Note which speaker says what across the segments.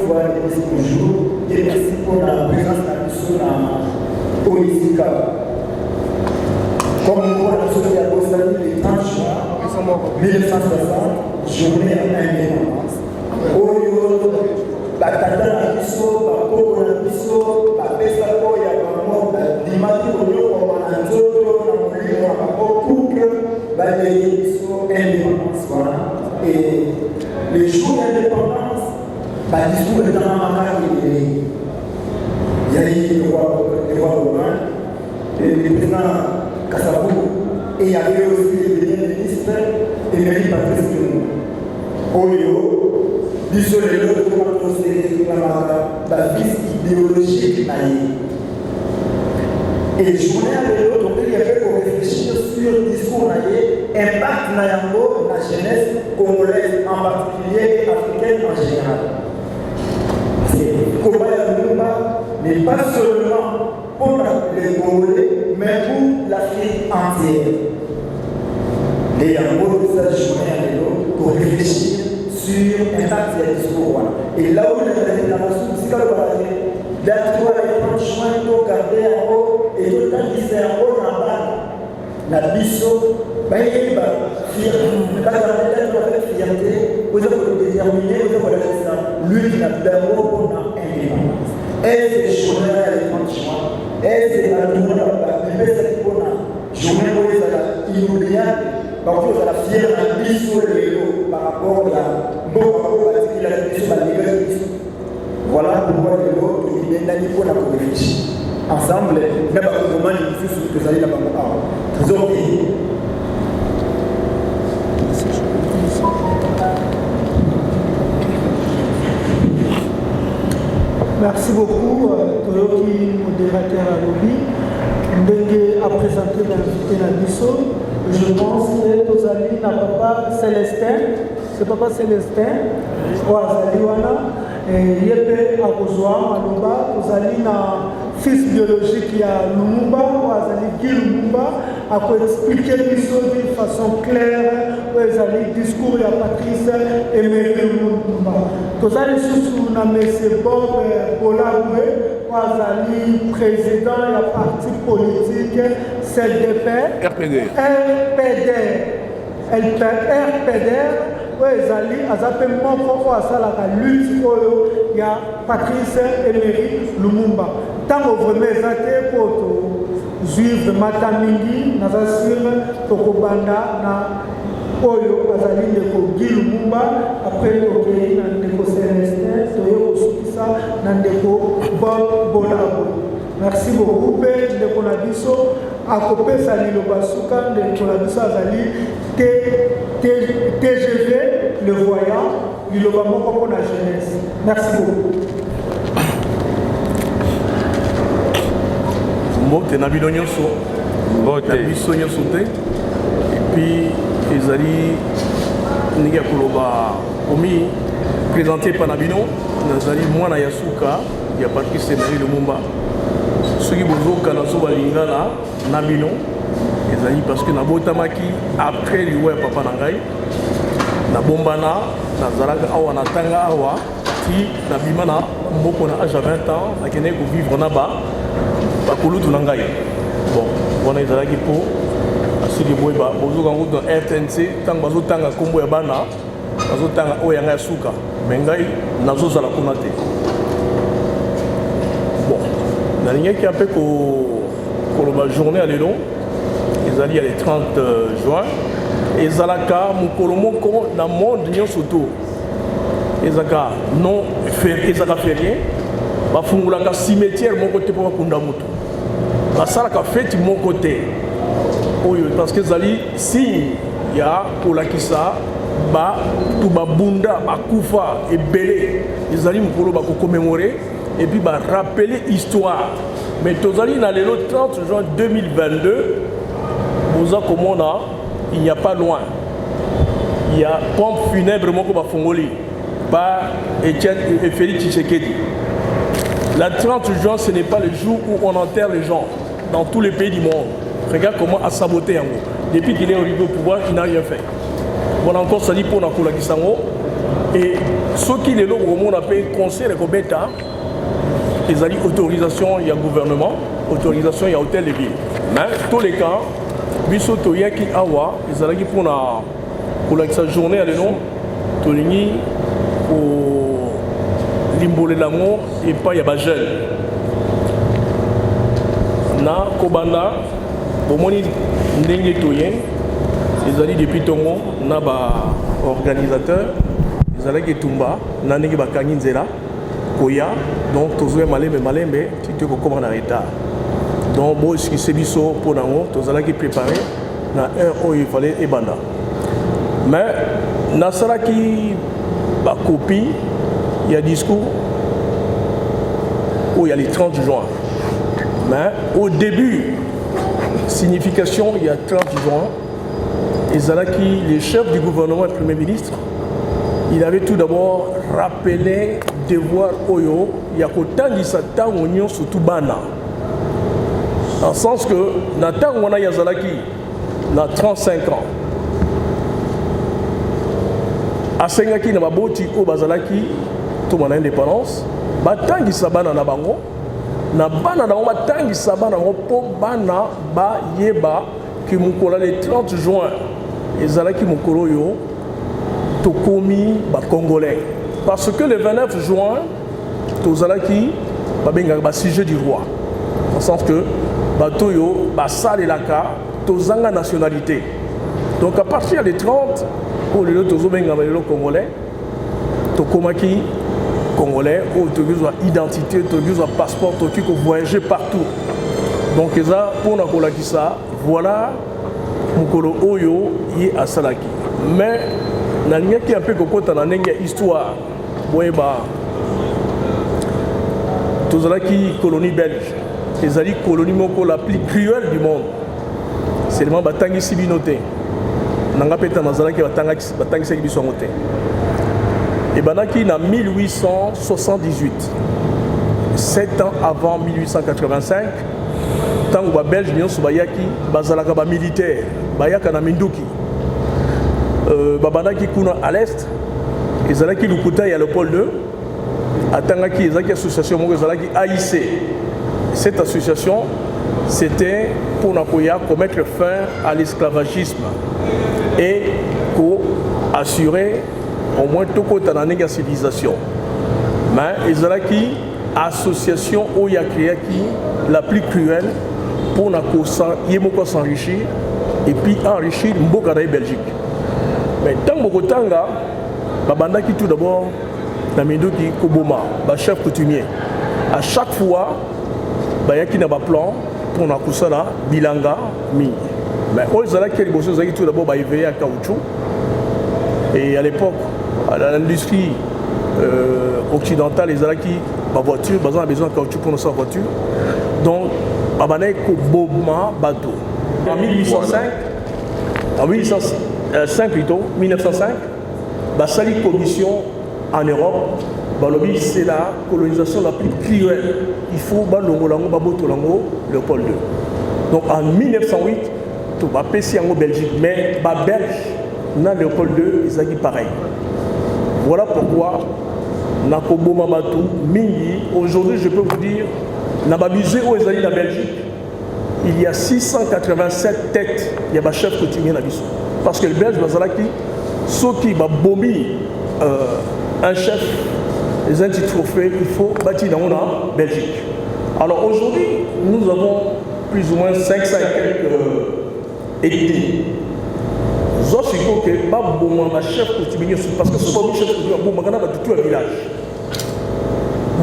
Speaker 1: fois bonjour et merci pour la présence de la Oisika. Comme on voit la société à Boston, les 30 juin 1960, journée à l'indépendance. La tata na biso, la koko na biso, la pesa koya mamo, la dimati koyo kwa manzoto na mulimo na couple, la biso indépendance voilà. Et le jour d'indépendance, la discours est dans la marque il y a eu le roi romain, le président Kassabou, et il y avait aussi le premier ministre Emery Patrice Oyo. Biso lelo tokoma toselamaka bavise idéologique na ye. Et journée à lelo tokeli ape koréfléchir sur le discours na ye, impact na yango na jeunesse congolaise en particulier et africaine en général. Le combat ya Lumumba n'est pas seulement pour les Congolais, mais pour l'Afrique entière. Et yango sa journée à lelo koréfléchir sur l'impact des discours. Et là où la nation musicale va aller, là tu vois les 30 juin, tu garder en haut, et tout le temps qui s'est en haut dans la biso, il y a fierté, vous avez déterminé, vous avez ça, lui qui n'a plus d'un mot pour l'indépendance. Et c'est les journées les 30 juin, et c'est la journée pour la journée où ils ont inoubliable. Donc, vous avez la fière à biso par rapport à la voilà pourquoi il est là pour la réfléchir. Ensemble, nous avons vraiment une fille que vous allez là-bas.
Speaker 2: Merci beaucoup, Toyoki, modérateur à lobby. Ndenge a présenté l'invité Nabiso. Je pense que Tozali n'a pas Célestin. C'est papa Célestin. Oazali wana. Yebe Akozwa Maloba. Tozali na fils biologique ya Lumumba. Oazali Guy Lumumba. A expliquer Biso d'une façon claire. Oazali discours ya Patrice Emery Lumumba. Tozali sous na M. Bob Bolabwe. Oazali président de la parti politique CDP, RPD, Oazali Azapé Moko Oazala la lutte pour ya Patrice Emery Lumumba. Tant que vraiment exaté pour juif de Matamingi, Nazasir, Tokobanda, na Oyo Azali Ndeko Guy Lumumba, après Tokei, Ndeko Célestin, Toyo Sukisa, Ndeko Bob Bolabo. Merci beaucoup, Père Ndeko Nabiso, à Kopé Sali Lobasuka, Ndeko Nabiso Azali, TGV, le voyant, du Lobamo pour la jeunesse. Merci beaucoup.
Speaker 3: Mbote Nabido Nyonso, Nabiso Nyonso te, et puis Ezali Niga Koloba Omi présenté par Nabino, Nazali Mwana Yasuka, il y a Patrice Emery Lumumba. Ceux qui vous ont Kanasoba Lingala, Nabino, Ezali parce que Nabotamaki, après l'Iwa Papa Nangai, Nabombana, Nazalaka Awa Natanga Awa, qui Nabimana, Mboko na âge à 20 ans, Nakene pour vivre là-bas, Bakulutu Nangai. Bon, voilà Ezalaki pour. Si les boys dans RTNC, tant que tanga combo ya bana, tanga oyanga suka, mengai nazo za la konate. Bon, la ligne qui a fait que la journée à l'élan, ils allaient le 30 juin, et Zalaka, mon colomoko, dans le monde, n'y a surtout. Et Zaka, non, et Zaka fait rien, bah, fungulaka cimetière, mon côté pour Kundamutu. Bah, ça, la fait mon côté. Parce que Zali, si il y a pour la Kissa, tout Bunda, Koufa et Belé, les Zali Mukolo va commémorer et puis rappeler l'histoire. Mais Tozali, dans le 30 juin 2022, il n'y a pas loin. Il y a pompe funèbre Moko Fongoli par Etienne et Félix Tshisekedi. La 30 juin, ce n'est pas le jour où on enterre les gens dans tous les pays du monde. Regarde comment a saboté Yango. Depuis qu'il est arrivé au pouvoir, il n'a rien fait. On a encore sali pour Nakula Kisango. Et Ce qui est là, on appelle conseil de Kobeta, ils ont autorisation, il y a gouvernement, autorisation, il y a hôtel de ville. Mais tous les cas, biso to yaki awa, ils ont pour la journée à l'énon, to lingi pour l'imbolé l'amour et pas y a pas jeune. Na Kobanda, au moins n'engue toyen, ils ont depuis tongo, na ba organisateur, ils ont tumba, na n'engue ba kanginzela, koya, donc tous les malembe, tu te comment en retard. Donc bon, ce qui c'est biso pour nango, tous les préparé, na heure où il fallait ebanda. Mais na sala qui ba copie, il y a discours où il y a les 30 juin. Mais au début, signification, il y a 30 juin, les chefs du gouvernement et le Premier ministre, il avait tout d'abord rappelé devoir Oyo, il y a autant de Satan union surtout Bana. Dans le sens que, dans le temps où on a Yazalaki, dans 35 ans, à Sengaki, dans ma au Bazalaki, tout mon indépendance, Batan qui s'abana na bango, na bana na on tangi sabana po bana ba yeba ki mukola le 30 juin ezalaki mukolo yo tokomi ba congolais parce que le 29 juin tozalaki ba benga ba sujet du roi dans le sens que bato yo ba salelaka tozanga nationalité. Donc à partir des 30 pour le tozo benga ba le congolais tokomaki Congolais, où tu as une identité, tu as un passeport, tu peux voyager partout. Donc, pour ça, voilà, Mukolo Oyo est à Salaki. Mais, il y a un peu de histoire. Tu as une colonie belge. C'est la colonie la plus cruelle du monde. C'est le Batangi Sibinote. Nanga peta nazalaki Batangi Sibinote. Et Banaki en 1878, 7 ans avant 1885, tant que les Belges sont Bazalaka militaire, Bayaka na Minduki, Babanaki Kuna à l'est, ils ont qui Lukuta et Léopold II, Atangaki, ils ont une association AIC. Cette association, c'était pour mettre fin à l'esclavagisme et pour assurer au moins tout côté dans la civilisation. Mais ils ont une association où il y a créé la plus cruelle pour s'enrichir et puis enrichir Mboka de Belgique. Mais tant que Tanga, Babanda qui tout d'abord, la Mindoki Koboma, le chef coutumier. À chaque fois, il y a un plan pour la Bilanga, Mi. Mais ils ont tout d'abord éveillé à caoutchouc. Et à l'époque, à l'industrie occidentale, les Alaki, ma voiture, on a besoin de caoutchouc pour notre voiture. Donc, on a Bobma bateau. En 1805, en 1905 plutôt, 1905, Bassali commission en Europe, c'est la colonisation la plus cruelle. Il faut Léopold II. Donc en 1908, tout va passer en Belgique, mais les Belges, na Léopold II, ils ont dit pareil. Voilà pourquoi, aujourd'hui, je peux vous dire, dans le musée où ils ont dit la Belgique, il y a 687 têtes, il y a des chefs coutumiers dans l'histoire. Parce que les Belges, ceux qui ont bombé un chef, les anti-trophées, il faut bâtir dans la Belgique. Alors aujourd'hui, nous avons plus ou moins 500 et quelques ethnies. Zosiko que pas bon chef coutumier parce que ce pas chef coutumier bon magana va tout un village.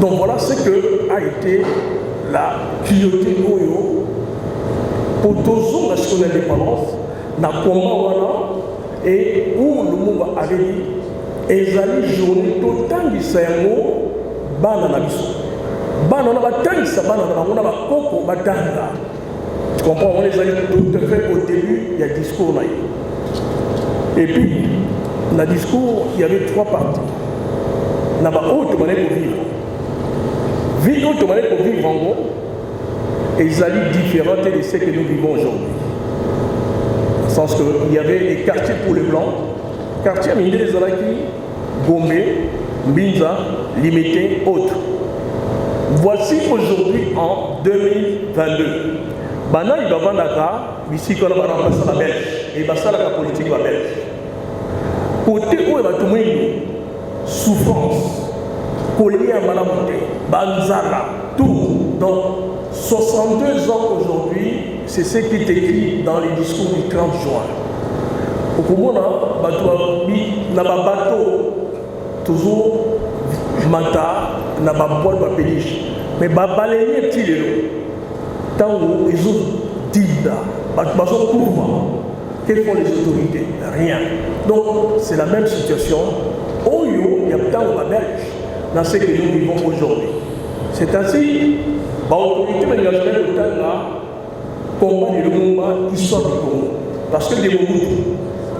Speaker 3: Donc voilà ce que a été la cruauté Oyo pour tous la seconde indépendance na combat et où le monde avait dit et ali journée total du Sayango bana na biso bana na batanga sa bana na ngona ba koko batanga. Tu comprends, on les a tout fait au début, il y a discours là. Et puis, dans le discours, il y avait 3 parties. Il y avait autre manière pour vivre. Vivre autre manière pour vivre en gros, et ils allaient différentes de ce que nous vivons aujourd'hui. Dans le sens qu'il y avait des quartiers pour les Blancs, quartiers, mais il y a des Alaki, Gombe, Mbinza, limité, autres. Voici aujourd'hui en 2022. Maintenant, il va vendre ici qu'on va remplacer la Belge. Et il va faire la politique la Belge. Côté où il va tout le monde, souffrance, collier à Malamonté, Banzala, tout. Donc, 62 ans aujourd'hui, c'est ce qui est écrit dans les discours du 30 juin. Au Komona, il y a un bateau, toujours mata, il y a un poil de péniche. Mais il y a un petit peu tant où ils ont dit, quelles font les autorités? Rien. Donc, c'est la même situation. Au il y a tant de Belge dans ce que nous vivons aujourd'hui. C'est ainsi, l'autorité de la combat de l'Umba, ils sortent du Congo. Parce que des Mobutu,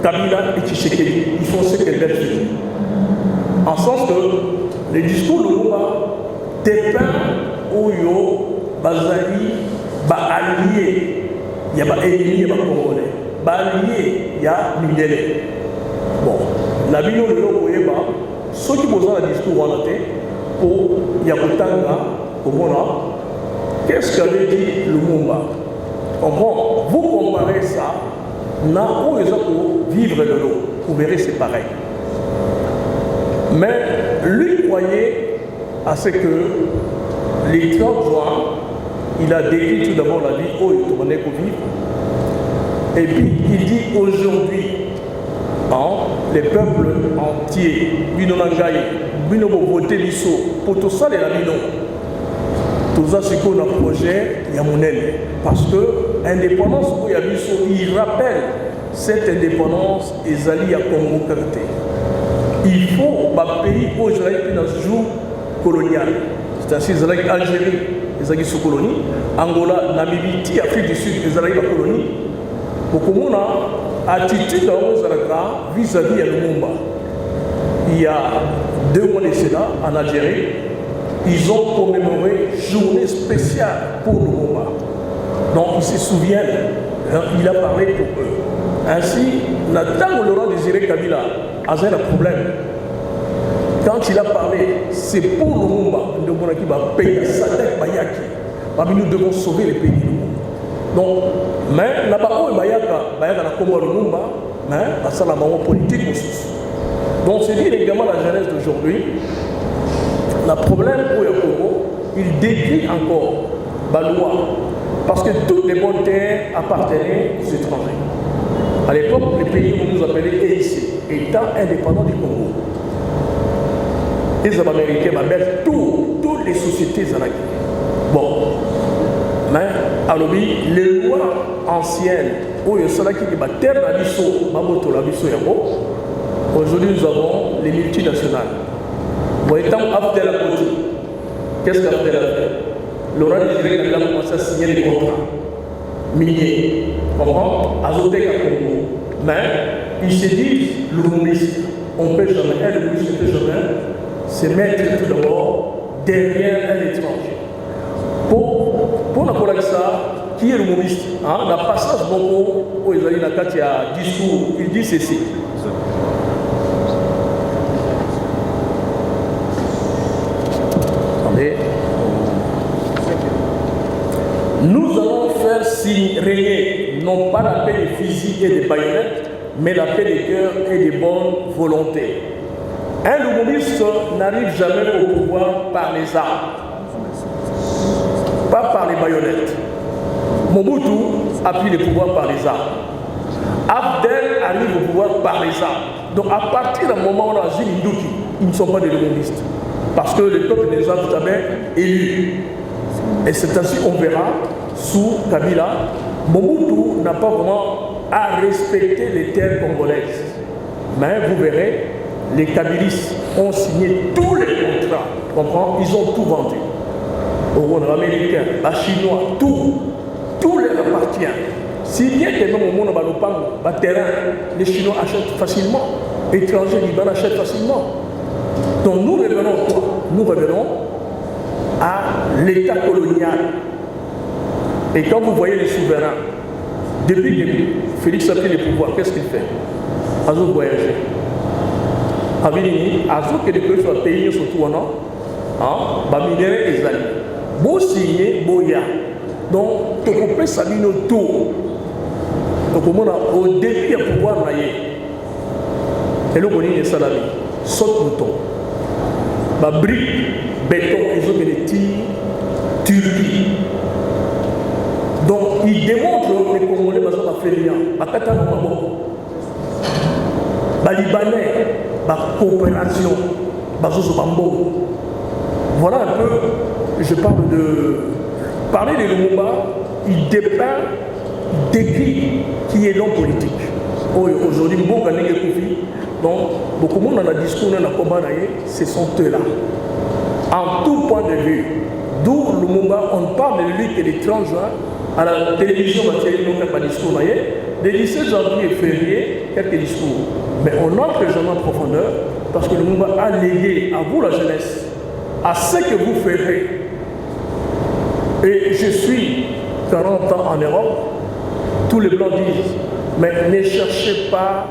Speaker 3: Kabila et Tshisekedi, ils font ce qu'elles veulent faire. En sens que les discours de l'Umba dépeint Oyo, Bazali, allié, il y a ennemi, il y a Congolais. Allié, il y a Mindele. Bon, la vidéo de l'Oyo, ceux qui posent un discours en athée, pour Yakutanga, qu'est-ce qu'avait dit Lumumba? Vous comparez ça, où ils ont vivre de l'eau, vous verrez c'est pareil. Mais lui croyait à ce que les 30 juin, il a décrit tout d'abord la vie où il tournait pour vivre. Et puis il dit aujourd'hui, les peuples entiers, Binonangaï, Binobo voté Bisso, pour tout ça, les Lamino, tout ça, c'est qu'on a un projet, il y a mon aile. Parce que l'indépendance où il y a Bisso, il rappelle cette indépendance, ils allient à Congo Karte. Il faut un pays où Israël est dans ce jour colonial. C'est-à-dire Israël, Algérie, Israël sous colonie, Angola, Namibie, Afrique du Sud, Israël la colonie. Beaucoup de monde a attitude vis-à-vis de Lumumba. Il y a 2 mois de cela, en Algérie, ils ont commémoré une journée spéciale pour Lumumba. Donc ils se souviennent, il a parlé pour eux. Ainsi, Nathan Laurent Désiré Kabila a un problème. Quand il a parlé, c'est pour Lumumba, qui va payer sa dette Bayaki. Nous devons sauver les pays du monde. Donc, mais n'a pas eu Bayaka na Congo Lumumba, mais ça la maman politique aussi. Donc c'est dit également la jeunesse d'aujourd'hui. Le problème pour le Congo, il décrit encore la loi. Parce que toutes les bonnes terres appartenaient aux étrangers. À l'époque, les pays où nous appelions EIC, État indépendant du Congo. Les Américains m'appellent toutes les sociétés anarchiques. Bon. Mais, alors, les lois anciennes, où il y a cela qui est terre d'abisso, Maboto l'abisso Yamo, aujourd'hui nous avons les multinationales. Vous voyez, tant Abdel a côté, qu'est-ce qu'Abdel a fait? Laurent Désiré Kabila a commencé à signer des contrats miniers, comprends? Azotek à Congo. Mais, ils se disent, l'humouriste, on ne peut jamais, l'humouriste ne peut jamais se mettre tout d'abord derrière un étranger. Pour la ça, qui est l'humoriste? La passage beaucoup où il y a un discours, il dit ceci. Attendez. Nous allons faire régner non pas la paix des fusils et des baïonnettes, mais la paix des cœurs et des bonnes volontés. Un humoriste n'arrive jamais au pouvoir par les armes, pas par les baïonnettes. Mobutu appuie le pouvoir par les armes. Abdel arrive au pouvoir par les armes. Donc à partir du moment où on a Zine Nduki, ils ne sont pas des humoristes. Parce que le peuple les a jamais élus. Et c'est ainsi qu'on verra sous Kabila, Mobutu n'a pas vraiment à respecter les terres congolaises. Mais vous verrez, les Kabilistes ont signé tous les contrats. Comprends? Ils ont tout vendu. Aux Américains, aux Chinois, tout leur appartient. Si bien que même au monde de terrain, les Chinois achètent facilement, les étrangers libanais achètent facilement. Donc nous revenons quoi? Nous revenons à l'état colonial. Et quand vous voyez les souverains, depuis que Félix a pris le pouvoir, qu'est-ce qu'il fait? Azo voyager. Abini, azo que les pays soient payés surtout en an, minéraux et zali. Beau signé, boya. Donc, tu peux savoir nos tours. Donc, au début, il pouvoir naïe. Et là, on est salami. Saute mouton. Brique, béton, ils ont des tirs, Turquie. Donc, ils démontrent que les Congolais ne sont pas fait rien. Les Libanais, la coopération, voilà un peu, je parle de. Parler de Lumumba, il dépeint, il décrit qui est l'homme politique. Aujourd'hui, beaucoup de gens donc, beaucoup de monde dans le discours, dans le combat, ce sont eux-là. En tout point de vue, d'où Lumumba, on parle de lui que le 30 juin, à la télévision, on n'a pas de discours, le 17 janvier et février, quelques discours. Mais on entre jamais en profondeur, parce que Lumumba a légué à vous, la jeunesse, à ce que vous ferez. Et je suis 40 ans en Europe, tous les blancs disent, mais ne cherchez pas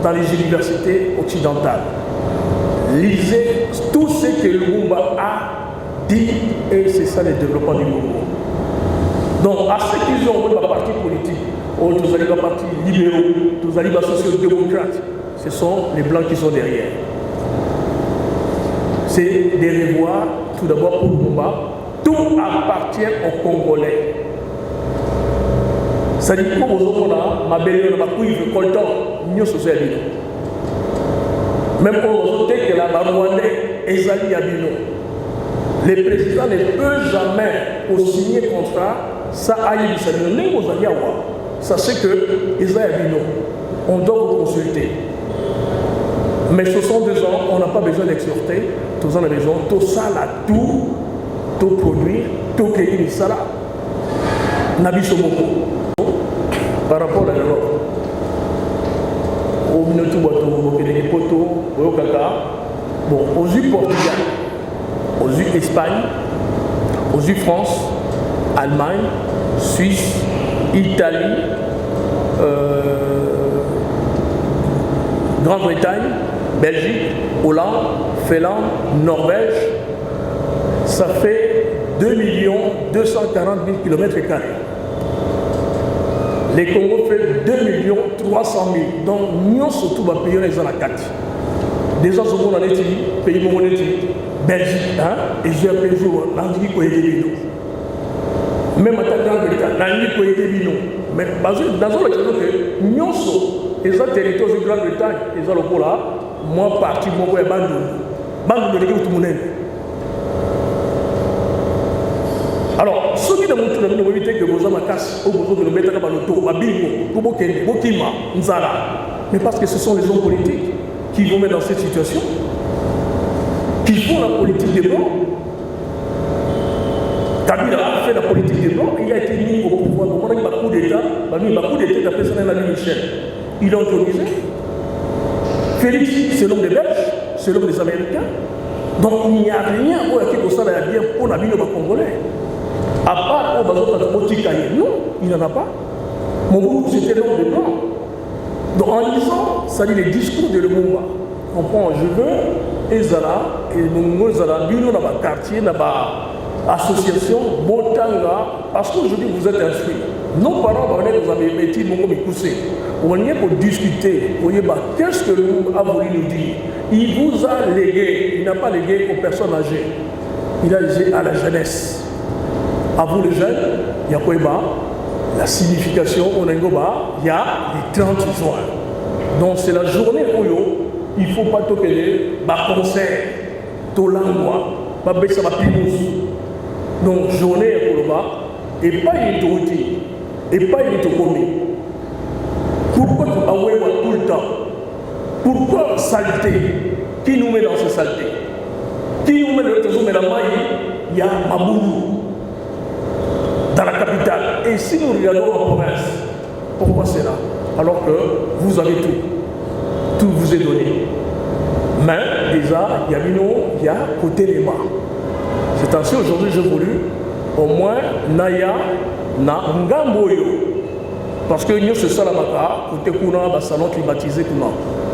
Speaker 3: dans les universités occidentales. Lisez tout ce que Lumumba a dit, et c'est ça le développement du mouvement. Donc, à ceux qui ont un parti politique, tous les partis libéraux, tous les sociaux-démocrates, ce sont les blancs qui sont derrière. C'est des revoirs, tout d'abord pour Lumumba. Tout appartient aux Congolais. Ça dit que vous avez ma belle ma cuivre coltan, nous sommes même pour vous dire que la Rwandais est allée à Bino. Le président ne peut jamais signer contrat, ça aille du Seigneur. Sachez que Israël à Bino, on doit vous consulter. Mais 62 ans, on n'a pas besoin d'exhorter, tous en a besoin, tout ça là, tout produire, tout créer ça là. Nabisomoko. Par rapport à l'Europe. Au Minotou Bato, au Poto, au Kaka, bon, aux yeux Portugal, aux yeux Espagne, aux yeux France, Allemagne, Suisse, Italie, Grande-Bretagne, Belgique, Hollande, Finlande, Norvège, ça fait 2 240 000 km². Les Congo fait 2 300 000. Donc, nous surtout va payer les ans à 4. Déjà, ce qu'on a dit, pays mongolis, Belgique, et j'ai appelé jour, l'Anglais qui est des même à ta Grande-Bretagne, l'Anglais qui est des mais dans le cas que nous sommes, les territoires de Grande-Bretagne, les gens là, moi, parti, moi, je suis bandou de l'équipe tout le monde. Alors, ceux qui ne montrent pas éviter que vous avez casse, ou vous avez mettre dans l'auto, mais parce que ce sont les hommes politiques qui vont mettre dans cette situation, qui font la politique des Blancs. Kabila a fait la politique des Blancs, il a été mis au pouvoir. Au moment où il y a un coup d'État, il a appelé ça la Michel. Il a autorisé. Félix, c'est l'homme des Belges, c'est l'homme des Américains. Donc il n'y a rien où il y a bien pour la vie des Congolais. À part au bazar de Boticaïe, non, il n'en a pas. Mon groupe, c'était l'homme des Blancs. Donc en lisant, ça dit les discours de Lumumba. Comprends, je veux Ezara, et nous Ezara, nous dans le quartier, dans l'association, Botanga, parce qu'aujourd'hui vous êtes instruits. Nos parents, vous avez métier, nous avons poussé. On est pour discuter, qu'est-ce que Lumumba a voulu nous dire. Il vous a légué, il n'a pas légué aux personnes âgées, il a légué à la jeunesse. À vous les jeunes, il y a quoi la signification, il y a les 30 juin. Donc c'est la journée où il ne faut pas toquer les concert, tout l'angoisse, pas baisser ma pinousse. Donc journée pour le bas, et pas une autorité, et pas une autonomie. Pourquoi tu as tout le temps? Pourquoi saleté? Qui nous met dans cette saleté? Qui nous met dans cette saleté? Il y a Maboulou. Dans la capitale. Et si nous regardons en province, pourquoi c'est là? Alors que vous avez tout. Tout vous est donné. Mais déjà, il y a côté les bas. C'est ainsi aujourd'hui j'ai voulu au moins Naya na Ngamboyo. Parce que nous c'est ça la maca, côté Kuna, salon climatisé Kuna.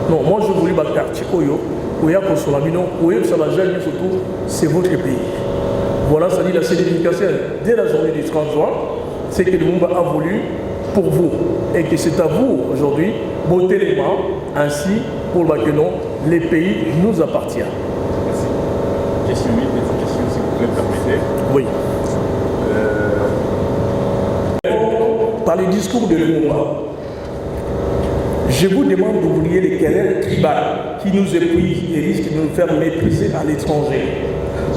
Speaker 3: Non, moi je voulais ma quartier Koyo. surtout, c'est votre pays. Voilà, ça dit la signification dès la journée du 30 juin, c'est que le Lumumba a voulu pour vous et que c'est à vous aujourd'hui botter les mains ainsi pour que non, les pays nous appartiennent.
Speaker 4: Merci. Question 8, petite question si vous me permettez.
Speaker 3: Oui. Par les discours de Lumumba, je vous demande d'oublier les querelles tribales qui nous épuisent et risquent de nous faire mépriser à l'étranger.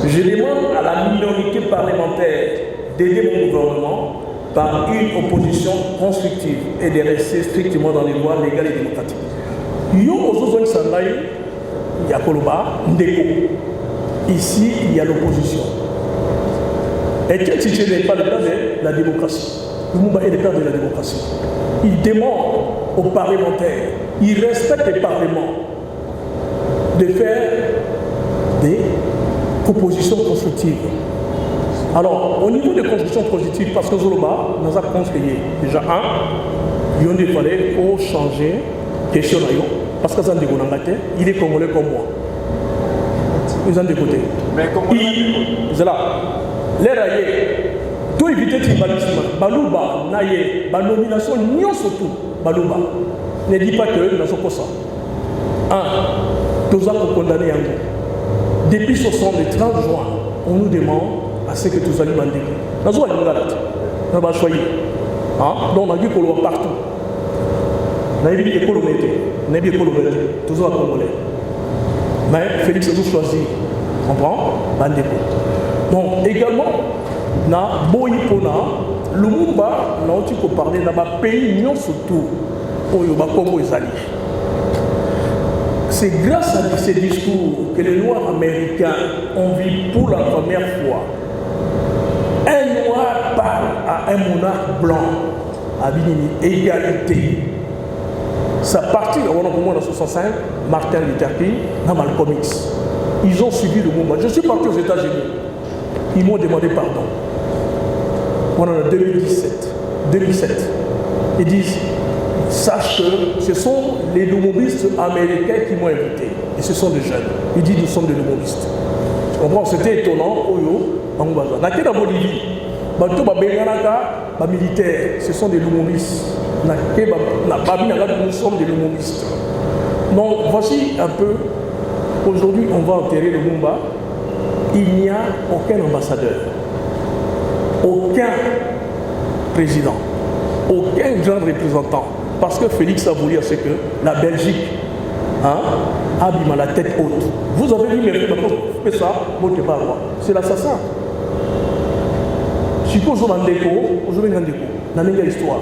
Speaker 3: Je demande à la minorité parlementaire d'aider mon gouvernement par une opposition constructive et de rester strictement dans les voies légales et démocratiques. Ici, il y a l'opposition. Et quel si ce n'est pas le cas de la démocratie? Lumumba est le cas de la démocratie. Il demande aux parlementaires, il respecte les parlements de faire des propositions constructives. Alors, au niveau des constructions positives, parce que Zoloba nous a conseillé déjà il fallait changer question parce que il est congolais comme moi. Ils ont des côtés.
Speaker 4: Mais comment
Speaker 3: c'est là. Les raillés, tout éviter le tribalisme. Balouba, Naye, la nomination, n'y surtout. Balouba. Ne dis pas que nous sommes ça. Nous avons condamné un mot. Depuis ce son le 30 juin, on nous demande à ce que tous allons demander. Nous avons une galette. Nous avons choisi. Donc on a vu qu'on le voit partout. Nous avons vu les colonnetés. Nous avons vu les colonnetés. Tous les Congolais. Mais Félix a tout choisi. Comprends? Bandeko. Donc également, na Boyipona, Lumumba, n'a aussi parlé dans ma pays, non surtout, au Congo et Zali. C'est grâce à ces discours que les Noirs américains ont vu pour la première fois. Un Noir parle à un monarque blanc, à une égalité. Ça partit, on a pour moi en 1965, Martin Luther King, dans Malcolm X. Ils ont suivi le mouvement. Je suis parti aux États-Unis. Ils m'ont demandé pardon. On en a 2007. Ils disent, sache que ce sont les lumumbistes américains qui m'ont invité. Et ce sont des jeunes. Ils disent, nous sommes des lumumbistes. Tu comprends? C'était étonnant. Oyo, en Bolivie, les militaires, ce sont des lumumbistes. Nous sommes des lumumbistes. Donc, voici un peu. Aujourd'hui, on va enterrer le Lumumba. Il n'y a aucun ambassadeur, aucun président, aucun grand représentant. Parce que Félix a voulu, c'est que la Belgique a mis la tête haute. Vous avez vu mes frères, fait ça, c'est l'assassin. Si vous avez une histoire,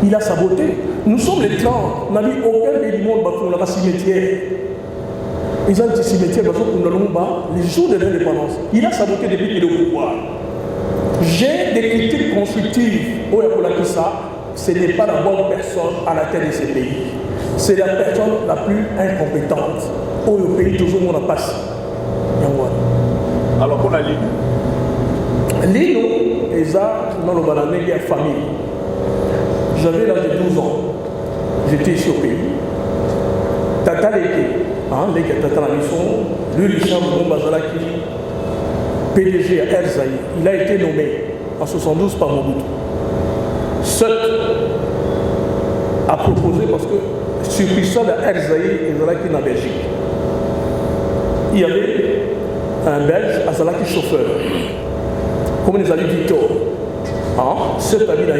Speaker 3: il a saboté. Nous sommes les clans, on n'a mis aucun pays du monde dans la cimetière. Ils ont dit cimetière parce que les jours de l'indépendance, il a saboté depuis qu'il est au pouvoir. J'ai des critiques constructives au Yakolakisa, ce n'est pas la bonne personne à la tête de ces pays. C'est la personne la plus incompétente. Au pays, toujours on a passé.
Speaker 4: Alors qu'on a lu.
Speaker 3: Lino, Eza, dans le Banané, famille. J'avais l'âge de 12 ans. J'étais ici au pays. Tata l'été. Lui, Richard Lumumba Zalaki, PDG à Erzaï, il a été nommé en 72 par Mobutu. Seul a proposé parce que succursale à Erzaï et Zalaki en Belgique. Il y avait un Belge à Zalaki chauffeur, comme les amis Victor. Cet ami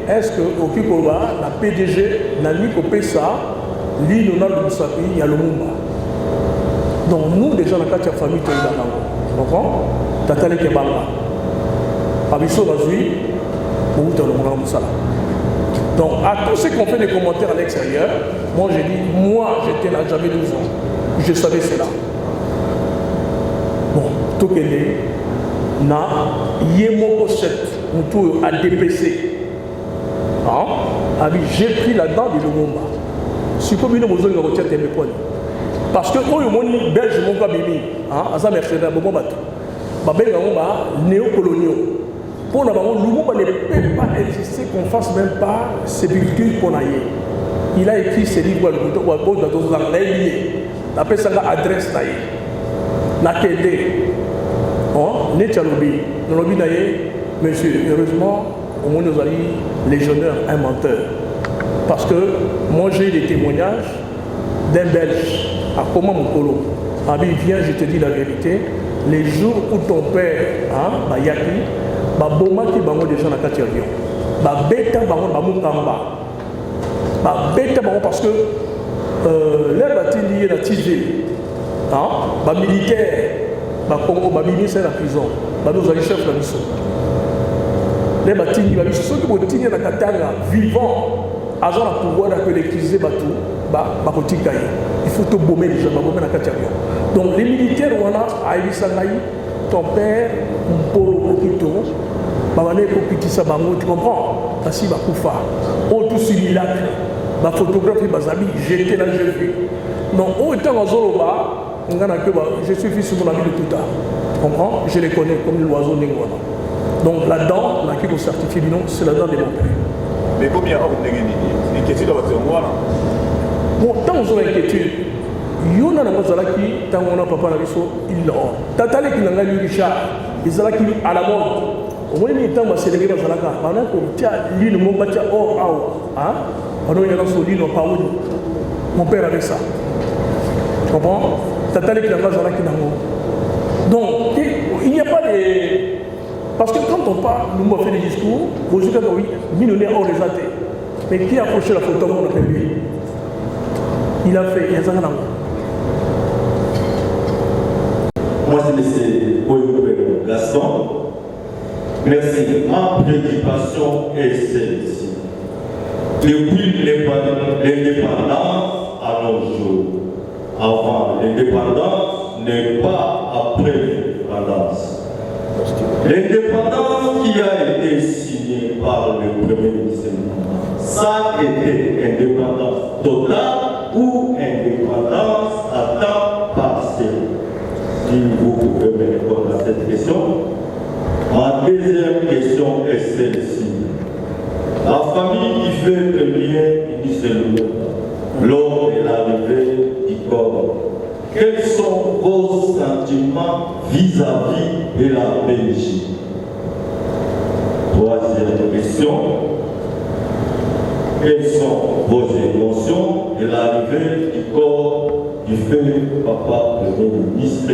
Speaker 3: est-ce que au Kikoba, la PDG n'a mis qu'au PSA, l'Inonal de Moussapi, il y a le Lumumba. Donc nous, déjà, dans la famille, tu comprends? Tatale Kebala. Abisso Razui, ou tu as le Moussa. Donc à tous ceux qui ont fait des commentaires à l'extérieur, moi j'ai dit, moi j'étais là, j'avais 12 ans. Je savais cela. Bon, tout que les na Yemoko 7, on a DPC. J'ai pris la dent de Lumumba. Si comme une besoin de retirer tes mépoignets. Parce que quand on belge mon gars bimi, à sa mercenaire, bon bateau, babel néocoloniaux. Pour la maman, Lumumba ne peut pas exister qu'on fasse même pas sépulture qu'on a eu. Il a écrit ses livres à l'autre, après ça adresse naïe na kende on ne tchalobi dans lobby naïe monsieur heureusement au moins nous allons légionnaire un menteur parce que moi j'ai des témoignages d'un Belge à comment mon colo Abi viens je te dis la vérité les jours où ton père bah yaki bah boma qui bango des gens à quatre avions bah bêta bango bah mukamba bah bêta bango parce que l'air bâti lié la tigé bah militaire bah Congo bah ministre de la prison bah nous allons chef la mission les bâti bah ceux qui vont tenir la katanga vivant agent la pouvoir d'accueillir bateau bah kotika il faut te bomber les gens bah bomber la quatre avions donc les militaires wana aïbisangaï ton père mpolo okito babane kokitisa bango tu comprends kasi bakufa o tout simulacre ba photographie bazabi jeté la je vu non autant azoloba ngana que je suis fils de mon ami de tout tard tu comprends je les connais comme l'oiseau ningwana donc là-dedans on a qui certifié du nom c'est là-dedans de mon père
Speaker 4: mais combien on a inquiétude à votre voilà
Speaker 3: bon tant on a inquiétude yona na mazalaki tant on a papa na biso il or tatale ki nanga lui Richard izalaki à la mode au moins ni tant ma célébrer bazalaka pendant qu'on tia l'île mon batia or on a dans son lit on pas mon père avait ça tu comprends tatale ki nanga bazalaki nango donc il n'y a pas de parce que quand on parle nous on fait des discours vous dites que oui millionnaire hors les athées mais qui a approché la photo on a fait lui il a fait il y a ça là.
Speaker 5: Moi, c'est M. Gaston. Merci. Ma préoccupation est celle-ci. Depuis l'indépendance à nos jours, avant l'indépendance n'est pas après l'indépendance. L'indépendance qui a été signée par le Premier ministre, ça a été indépendance totale ou indépendance à temps partiel. Si vous pouvez me répondre à cette question. Ma deuxième question est celle-ci. La famille qui fait Premier ministre lors de l'arrivée du corps, quels sont vos sentiments vis-à-vis de la Belgique? Troisième question. Quelles sont vos émotions de l'arrivée du corps du feu papa Premier ministre?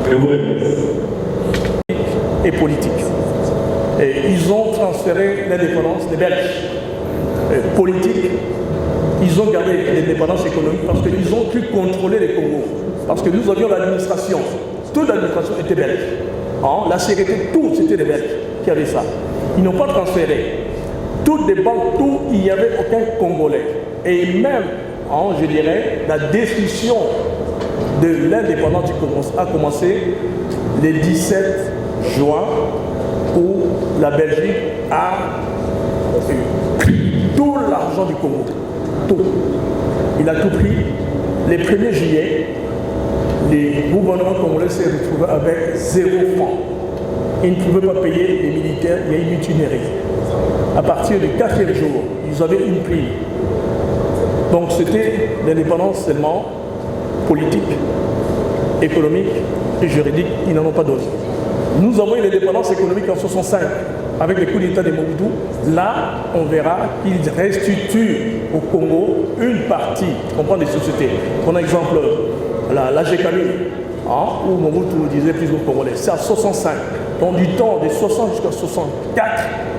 Speaker 5: Je vous remercie.
Speaker 3: Et politique. Et ils ont transféré l'indépendance des Belges. Politique, ils ont gardé l'indépendance économique parce qu'ils ont pu contrôler les Congos. Parce que nous avions l'administration. Toute l'administration était belge. La sécurité, tout c'était les Belges qui avaient ça. Ils n'ont pas transféré. Toutes les banques, tout, il n'y avait aucun Congolais. Et même, je dirais, la destruction de l'indépendance du Congo a commencé le 17 juin où la Belgique a pris tout l'argent du Congo. Tout. Il a tout pris. Le 1er juillet, les gouvernements congolais s'est retrouvés avec 0 francs. Ils ne pouvaient pas payer les militaires, il y a eu une mutinerie. À partir du 4e jour, ils avaient une prime. Donc c'était l'indépendance seulement politique, économique et juridique, ils n'en ont pas d'autre. Nous avons eu l'indépendance économique en 1965 avec le coup d'État de Mobutu. Là, on verra qu'ils restituent au Congo une partie, tu comprends, des sociétés. Pour exemple, la GKMI, où Mobutu disait plus aux Congolais, c'est à 65. Donc du temps de 60 jusqu'à 64,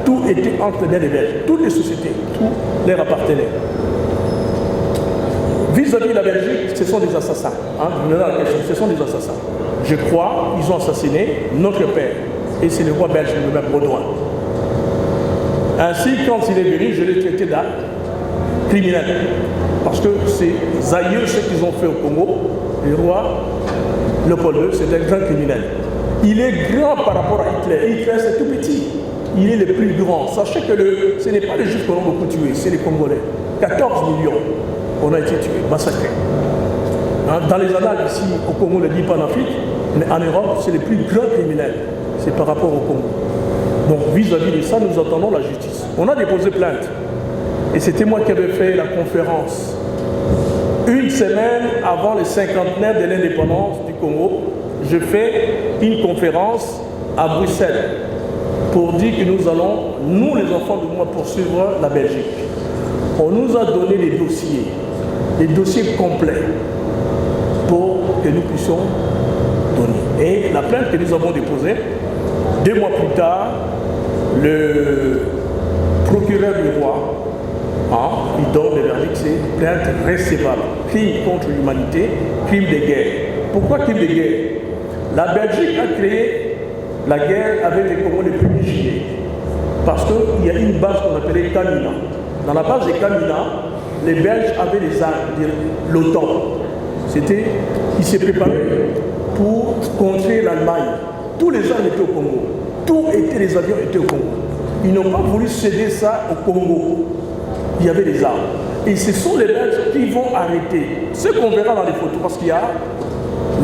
Speaker 3: tout était entre les Belges. Toutes les sociétés, tout leur appartenait. Vis-à-vis de la Belgique, ce sont des assassins. Ce sont des assassins. Je crois qu'ils ont assassiné notre père. Et c'est le roi belge, le même Baudouin. Ainsi, quand il est venu, je l'ai traité d'un criminel. Parce que c'est aïeux ce qu'ils ont fait au Congo. Le roi Léopold II, c'est un grand criminel. Il est grand par rapport à Hitler. Hitler, c'est tout petit. Il est le plus grand. Sachez que ce n'est pas les Juifs qu'on a beaucoup tués, c'est les Congolais. 14 millions. On a été tués, massacrés. Dans les annales ici, au Congo, on ne le dit pas en Afrique, mais en Europe, c'est les plus grands criminels. C'est par rapport au Congo. Donc, vis-à-vis de ça, nous attendons la justice. On a déposé plainte. Et c'était moi qui avais fait la conférence Une semaine avant le cinquantenaire de l'indépendance du Congo, je fais une conférence à Bruxelles pour dire que nous allons, nous les enfants de moi, poursuivre la Belgique. On nous a donné des dossiers complets pour que nous puissions donner. Et la plainte que nous avons déposée, 2 mois plus tard, le procureur du roi, il donne le verdict, c'est plainte recevable. Crime contre l'humanité, crime de guerre. Pourquoi crime de guerre? La Belgique a créé la guerre avec les Congolais le 1er juillet. Parce qu'il y a une base qu'on appelait Kamina. Dans la base de Kamina, les Belges avaient les armes de l'OTAN. Ils se préparaient pour contrer l'Allemagne. Tous les armes étaient au Congo. Les avions étaient au Congo. Ils n'ont pas voulu céder ça au Congo. Il y avait des armes. Et ce sont les Belges qui vont arrêter. Ce qu'on verra dans les photos, parce qu'il y a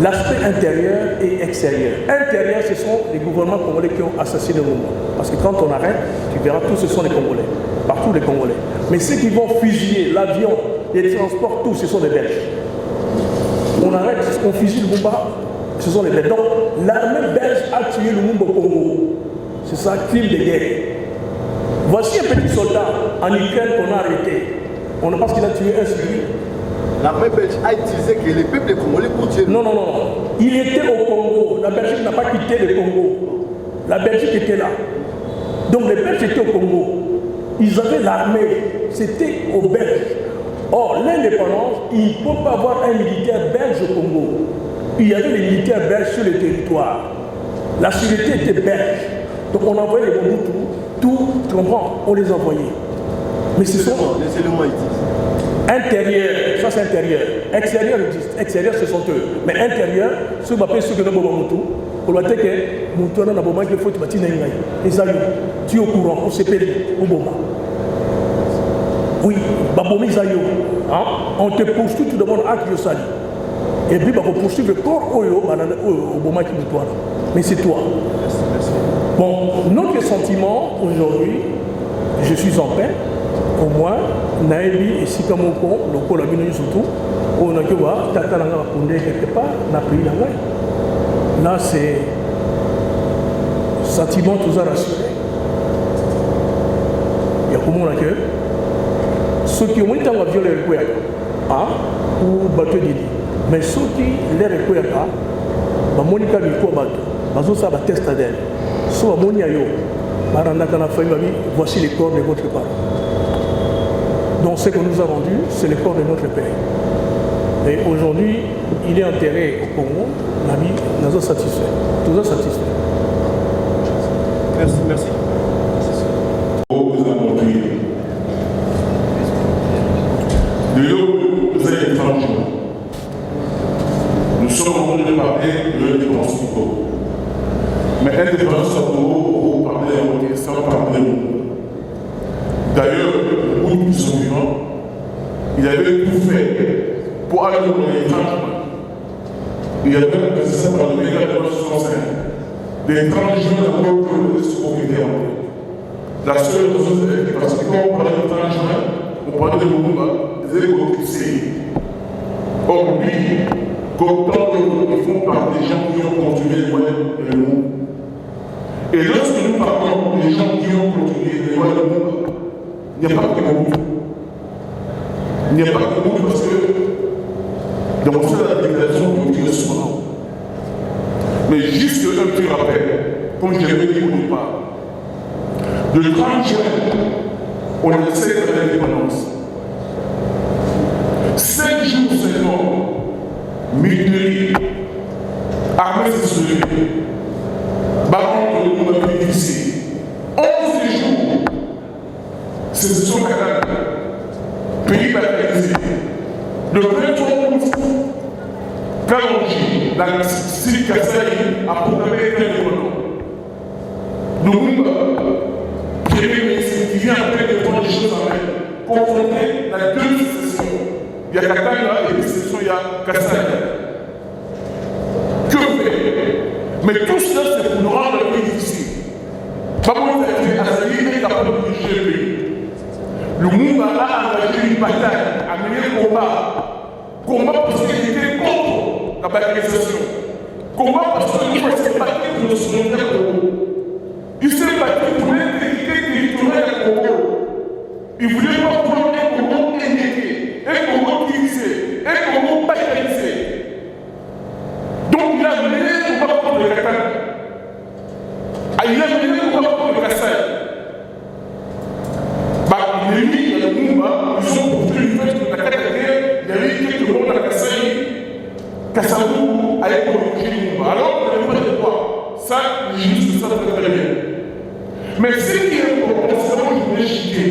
Speaker 3: l'aspect intérieur et extérieur. Intérieur, ce sont les gouvernements congolais qui ont assassiné le monde. Parce que quand on arrête, tu verras, tous ce sont les Congolais. Partout les Congolais. Mais ceux qui vont fusiller l'avion, les transports, tous, ce sont les Belges. On arrête, on fusille le Mumba, ce sont les Belges. Donc, l'armée belge a tué le Mumba au Congo. C'est ça, crime de guerre. Voici un petit soldat en Ukraine qu'on a arrêté. On pense qu'il a tué un civil.
Speaker 6: L'armée belge a utilisé que les peuples congolais pour tuer.
Speaker 3: Non. Il était au Congo. La Belgique n'a pas quitté le Congo. La Belgique était là. Donc les Belges étaient au Congo. Ils avaient l'armée. C'était aux Belges. Or, l'indépendance, il ne peut pas avoir un militaire belge au Congo. Il y avait des militaires belges sur le territoire. La sécurité était belge. Donc on envoyait les Mobutu, tout, tu comprends, on les envoyait. Mais ce sont...
Speaker 6: Les éléments existent.
Speaker 3: Intérieur, ça c'est intérieur. Extérieur existe. Extérieur, ce sont eux. Mais intérieur, ceux qui m'appellent ceux qui n'ont pas Mobutu, on va dire que Mobutu n'a pas besoin qu'il faut que tu bâtis Naïnaï. Les amis, tu es au courant, on s'est payé, au Boma. Oui, Babomi Zayo. On te poursuit, tu demandes à qui sali. Et puis, on poursuit le corps au Boma qui est toi. Mais c'est toi. Bon, notre sentiment aujourd'hui, je suis en paix. Au moins, Naïbi et Sikamoko, le col a surtout, on a dit, Tata Langa Koundé quelque part, n'a pris la main. Là, c'est sentiment tout ça rassuré. Il y a comment on a que ceux qui ont été en violé le Kouyaka, ou battu Didi, mais ceux qui l'air Kouyaka, Monica Miko Bato, Bazo ça va tester d'elle. Soit Monia Yo, Marandaka na famille, voici les corps de votre parent. Donc ce que nous a rendu, c'est le corps de notre père. Et aujourd'hui, il est enterré au Congo, l'ami nous a satisfait. Nous a satisfait.
Speaker 6: Merci.
Speaker 7: Vous avons pris. De l'eau, vous êtes étrangers. Nous sommes en train de parler de l'indépendance du Congo. Mais indépendance du Congo, vous parlez en anglais sans parler de nous. D'ailleurs, où nous sommes vivants, il avait tout fait pour aller dans les étrangers. Il y avait un système par le méga de 1965. Les étrangers n'ont pas pu se profiter en fait. La seule raison c'est parce que quand on parlait d'étrangers, on parlait de Lumumba, des éco-crissés. Or, lui, comme tant ils font par des gens qui ont contribué le monde. Et lorsque nous parlons des gens qui ont contribué les lois du monde, il n'y a pas que Mobutu. Il n'y a pas que Mobutu parce que dans cette déclaration politique de ce moment. Mais juste un petit rappel, comme je l'avais dit au départ, le 30 juin, on a célébré l'indépendance. 5 jours seulement, mutinerie, armée isolée, baron de monde a bénéficié. 11 jours, c'est ce sont les pays balkanisés. Le 23 août, Kalonji, la Sili Kassaï, a proclamé un indépendant. Lumumba, premier ministre qui vient après de prendre les choses en main, confronté à 2 sécessions. Il y a Katanga et puis sécession, il y a Kassaï. Que faire? Mais tout cela, c'est pour nous rendre le pays difficile. Pas pour être Azali est capable de diriger le pays. Lumumba a engagé une bataille, a mené le combat Combat parce qu'il était contre la balkanisation. Combat parce qu'il s'est battu pour le souveraineté du Congo. Il s'est battu pour l'intégrité territoriale du Congo. Il ne voulait pas prendre un Congo énéqué, un Congo divisé, un Congo balkanisé. Donc il a mené le combat contre le Katanga. Il a mené le combat contre le Kassai. Il a mis le Mumba, ils ont porté le fait que la Katanga, il y avait quelques mondes à la Kassai, Kassabou allait provoquer le Mumba. Alors, il n'y avait pas de droit. Ça, les juristes savent très bien. Mais ce qui est important, c'est vraiment une légitimité.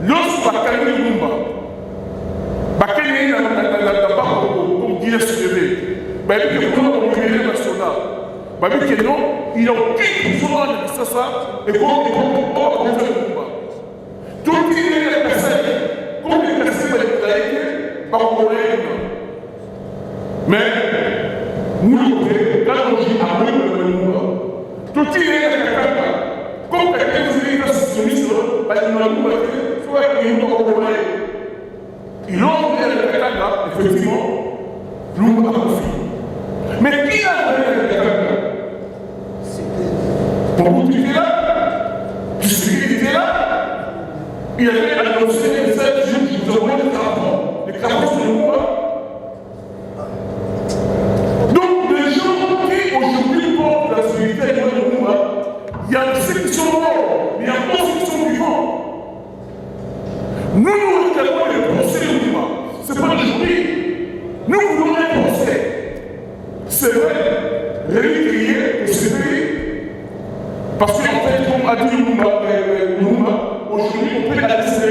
Speaker 7: Lorsque va calmer le Mumba, Bakene n'a pas comme dit soulevé. Il y a un gouvernement national. Il a aucune chose à ça et comment on va faire le Mumba. Tout ce qui est la Kassai, comme les Kassai va être laïque, par rapport à mais nous, quand on dit à nous, le Mumba, tout ce qui est la Katanga, comme quelqu'un qui est constitutionniste, il y a un Mumba qui soit qu'il y ait un Mumba. Ils ont fait le Katanga, effectivement, nous a confié. Mais qui a fait le Katanga? Pour vous qui était là, qui était là, il avait annoncé les 7 jours qui nous envoient les carafons sur le Mumba. Donc, les gens qui aujourd'hui portent la sécurité du Mumba, il y a ceux qui sont morts, mais il y a d'autres qui sont vivants. Nous réclamons le procès du Mumba. Ce n'est pas le jury. Nous voulons un procès. C'est vrai, régulier pour ce pays. Parce qu'en fait, comme a dit Mumba, aujourd'hui, on peut adresser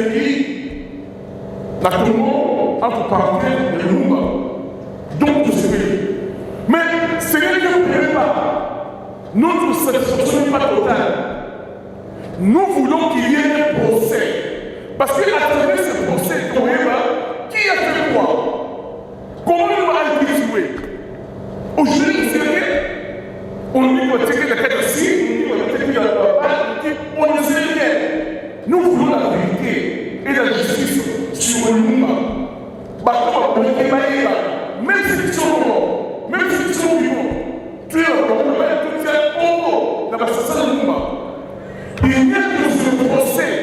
Speaker 7: la Congo entre parenthèses de Mumba. Donc, de ce pays. Mais ce n'est que vous ne pas. Notre satisfaction n'est pas totale. Nous voulons qu'il y ait un procès. Parce qu'à travers ce procès, qui a fait quoi? Comment nous a été joué? Aujourd'hui, vous savez, on dit qu'on a tiré la tête ici, on dit qu'on a tiré la balle, on ne sait rien. Nous voulons la vérité et la justice sur le Mumba. Même s'ils sont morts, même s'ils sont vivants, tu es un Congo, tu es un Congo, dans la société de Mumba. Il n'y a que ce procès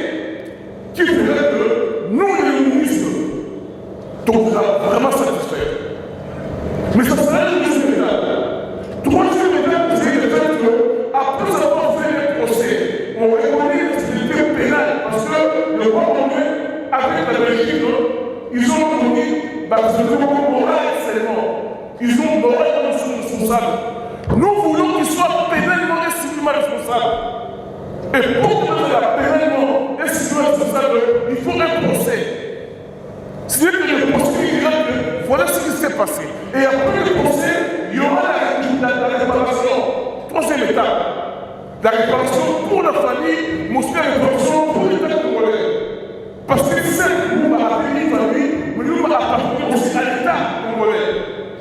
Speaker 7: qui ferait que nous, les ministres, donc vraiment satisfaits. Mais ça serait le deuxième étape. Troisième étape, c'est le fait qu'après avoir fait le procès, on reconnaît l'activité pénale parce que le droit commun, avec la Belgique, ils ont reconnu le moral seulement. Ils ont moralement responsables. Nous voulons qu'ils soient pénalement et civilement responsables. Et pour que la pénalement et civilement responsable, il faut un procès. C'est-à-dire que le procès dira que voilà ce qui s'est passé. Et après le procès, il y aura la réparation. Troisième étape. La réparation pour la famille, mais aussi la réparation pour l'État congolais. Parce que celle où on a appelé une famille, mais nous on a appartenu aussi à l'État congolais.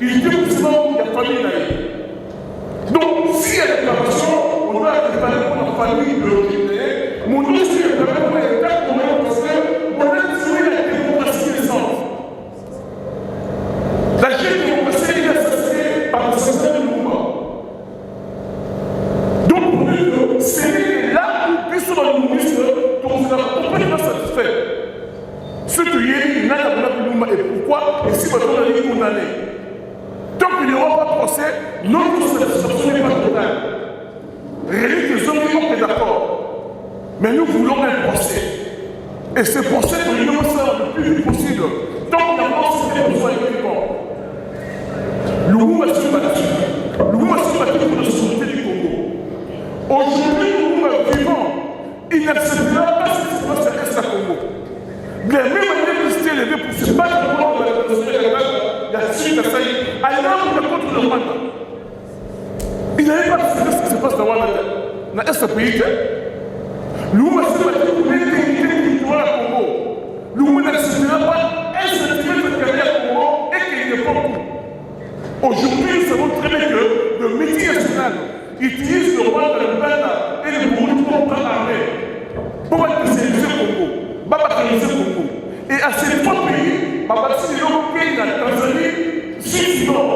Speaker 7: Il dit aussi la famille laïque. Donc, s'il y a des réparation, on doit réparer pour la famille biologique, mais on doit aussi réparer pour l'État congolais parce qu'on a tué la démocratie naissante. La jeune démocratie est assassinée par le système de Mumba. Donc, pour nous, c'est là où, puisque dans le ministre, dont vous n'avez complètement satisfait. Ce qui est une année et pourquoi, et si votre on a dit condamné. Tant qu'il n'y aura pas de procès, notre satisfaction n'est pas totale. Réunir les hommes qui sont d'accord. Mais nous voulons un procès. Et ce procès, nous devons faire le plus vite possible. Tant qu'il n'y a pas de besoin d'équipement. Le Mumba s'est battu. Le Mumba s'est battu pour la souveraineté du Congo. Aujourd'hui, le Mumba vivant, il n'acceptera pas ce qui se passe à l'Est Congo. De la même manière qu'il s'est élevé pour se battre contre la Syrie, la Saïd, alors il est contre le Rwanda. Il n'avait pas de ce qui se passe dans Rwanda. Dans ce pays, le Mumba s'est battu pour l'intégrité territoriale du Congo. Le Mumba n'acceptera pas un centimètre de carrière au Congo et qu'il n'est pas tout. Aujourd'hui, nous savons très bien que le multinational utilise le Rwanda, le Rwanda et le Burundi pour prendre l'armée. Pour être sécurisé au Congo. Et à ces trois pays, Babasi Yoké la Tanzanie, sinon,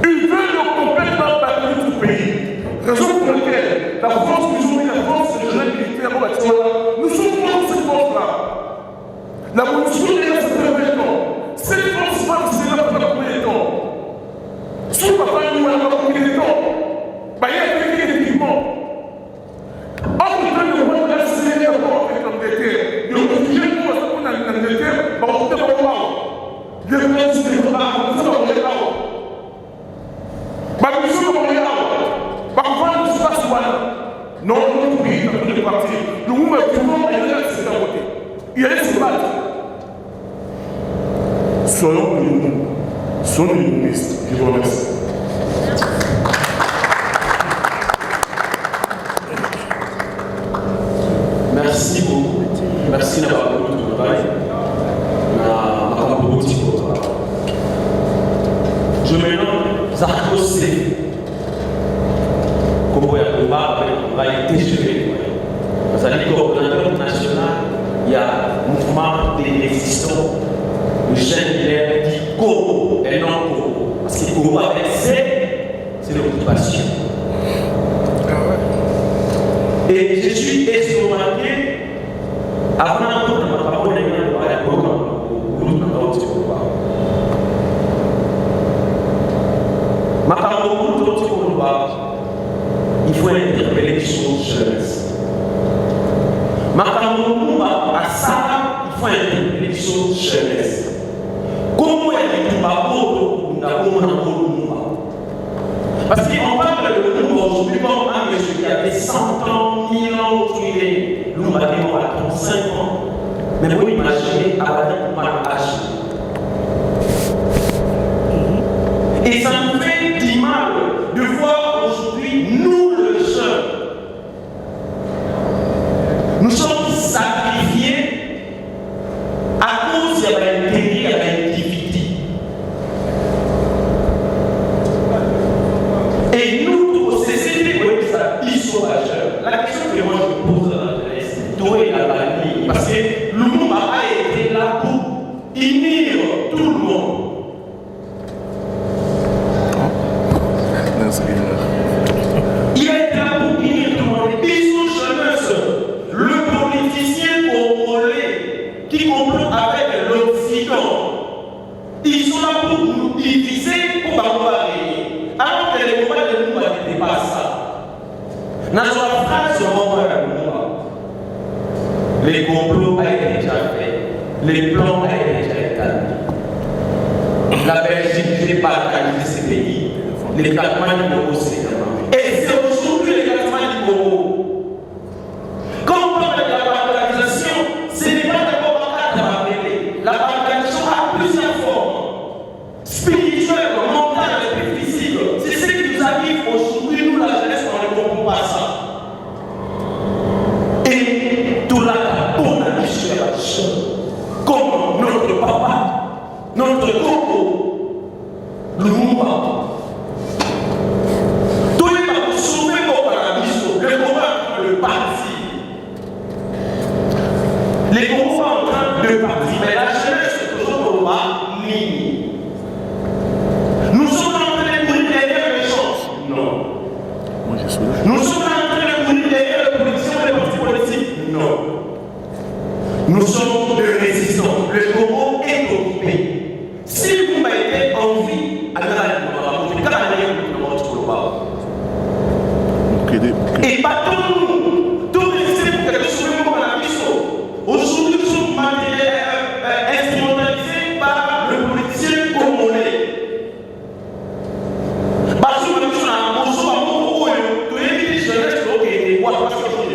Speaker 7: ils veulent complètement bâtir tout pays. Raison pour laquelle la France, la France, les jeunes militaires, nous sommes contre cette force-là. La position est à cet événement. Cette force va c'est là pour la première temps. Si on ne va pas nous la première temps, il y a des équipements. En tout cas, le roi de la Syrie, avec l'Angleterre, le réfugié, nous, on a l'Angleterre, on va faire un wow. Les Français, on va faire un wow. Non, notre pays, dans tous les partis, le mouvement du monde, il y a c'est à voter. Il y a se battre. Soyons nous, soyons humanistes. Je vous remercie.
Speaker 8: Merci beaucoup. Merci d'avoir beaucoup de travail. Je me nomme Zarkosé. Comme a été géré. Vous allez coordonnateur national, il y a un mouvement des résistants, le jeune leader dit Congo et non Congo. Parce que Congo avec c'est l'occupation. Et je suis estomacé avant de ma parole de il faut interpeller les choses jeunesse. Makamouba à ça, il faut interpeller les choses jeunesse. Comment est-ce que parce qu'on parle de Lumba aujourd'hui comme un monsieur qui avait 100 ans, 1000 ans, qui est Lumba qui a 35 ans. Mais vous imaginez à la âge. Et ça nous fait du mal de voir aujourd'hui, nous le jeunes, nous sommes sacrifiés à cause de l'intérêt à l'individu. Et nous, c'est ça, ils sont majeurs. La question que moi je pose à l'adresse, toi et la famille, parce que le monde a été là pour unir tout le monde. Il est là pour unir tout le monde. Ils sont jeunesse. Le politicien congolais qui complote avec l'Occident. Ils sont là pour nous diviser, pour nous régner. Alors que les combats de nous n'étaient pas ça. Dans la phrase de les complots ont été déjà faits. Les plans ont été déjà établis. La Belgique n'est pas organisée ces pays. Les Catholiques du Congo, c'est et c'est aujourd'hui les Catholiques du Congo. Quand on parle de la bancarisation, ce n'est pas d'abord la bancarisation. La bancarisation a plusieurs formes. Spirituelle, mentale et physique. C'est ce qui nous arrive aujourd'hui, nous la jeunesse, on ne comprend pas ça. Et tout là, on a dit comme notre papa, notre Congo, le Lumba. Les Congos sont en train de partir, mais la jeunesse est toujours au bas, ligne. Nous sommes en train de mourir derrière les gens. Non. Nous sommes en train de mourir derrière les politiciens et les partis politiques. Non. Nous sommes des résistants. Le Congo est occupé. Si vous m'avez envie, et battons-nous. Tout résister pour quelque chose comme la mission. Aujourd'hui, nous sommes instrumentalisés par le politicien congolais. Parce que nous sommes en Congo, tous les jeunesses,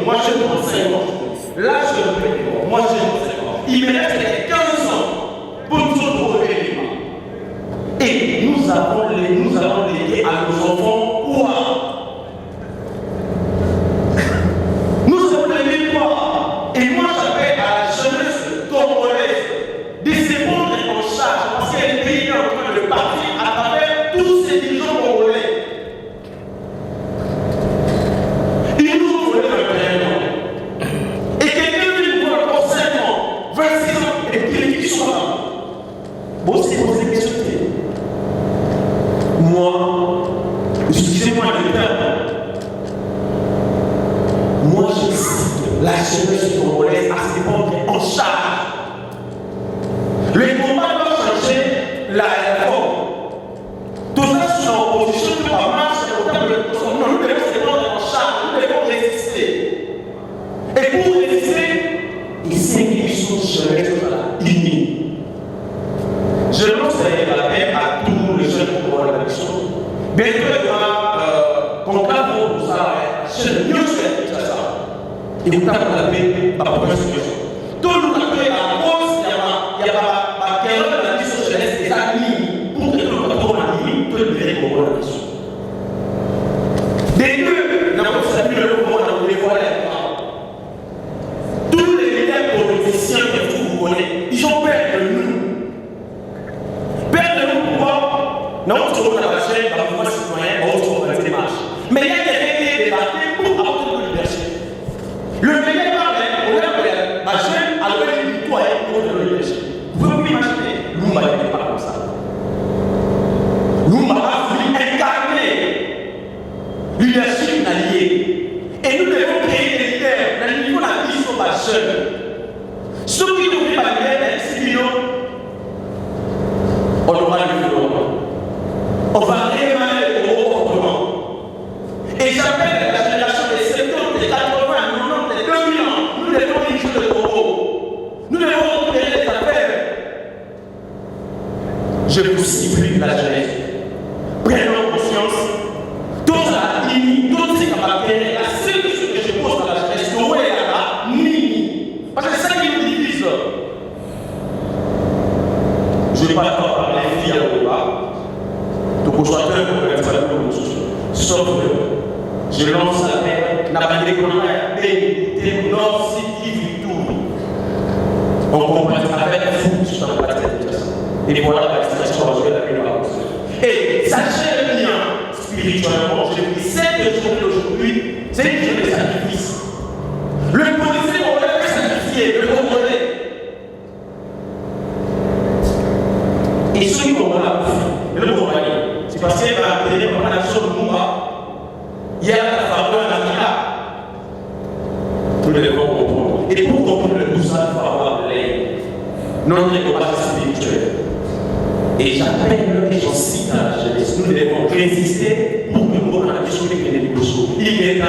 Speaker 8: moi j'ai 35 ans. Là, je le fais. Moi j'ai 35 ans. Il me reste 15 ans pour nous retrouver les et nous allons léguer à nos enfants quoi? excusez-moi le terme, moi je cite la jeunesse congolaise à cette époque en charge. Le combat doit changer la réforme. Tout ça sur l'opposition que la marche est au terme de l'opposition. Non, nous devons se prendre en charge, nous devons résister. Et pour résister, il s'est jeunesse unie. Je lance l'appel à tous les jeunes pour la mission. Bientôt, il y aura conclave pour ça. Je ne mieux souhaite ça. Et vous tapez la paix, ma première situation. Tout le monde a fait la cause, il y a ma querelle de la mission jeunesse des amis pour que tout le monde soit amis, tout le monde est pour la mission. Des deux, n'a pas salué le moment dans les volets. Tous les leaders politiciens que vous connaissez, ils ont peur de nous. Peur de nous pourquoi? Non, on se retrouve dans la chaîne, dans le mouvement citoyen, on se retrouve dans les démarches. Mais il y a des règles débattées pour apporter de liberté. Le meilleur parle, on a ma chaîne, alors il dit toi, pour de liberté. Vous pouvez imaginer, nous, on n'est pas comme ça. Nous, on va voulu incarner leadership allié. Et nous devons créer des leaders dans le niveau de la vie sur ma chaîne. Ceux qui nous font pas leader, c'est millions. On aura le violon. On va réévaluer le comportement. Et j'appelle la génération des 70, des 80, des 90, des 2000 ans. Nous devons diriger le Congo. Nous devons opérer les affaires. Je vous supplie la jeunesse. Prenons conscience. Tous à Nini, tous ces camarades, la seule chose que je pose à la jeunesse, c'est où est là, Nini. Parce que c'est ça qui nous divise. Je n'ai pas le temps de parler des filles à Oba. Donc, on soit un peu sauf que je lance la paix, n'a pas dit qu'on a des nord, c'est qui tout. On comprend avec vous sur la partie de ça. Et voilà la destination va jouer la paix. Et sachez bien, spirituellement, je vous dis, cette journée d'aujourd'hui, c'est une journée de sacrifice. Le policier congolais peut sacrifier, le congolais. Et ceux qui vont là, le Congolais, c'est parce qu'il va tenir comme la nation de Mumba. Il y a la faveur là. Nous devons comprendre. Et pour comprendre tout ça, il faut avoir l'aide. Notre combat spirituel. Et j'appelle les gens ci dans la jeunesse. Nous devons résister pour que nous ayons la mission de gagner des choses. Il est là,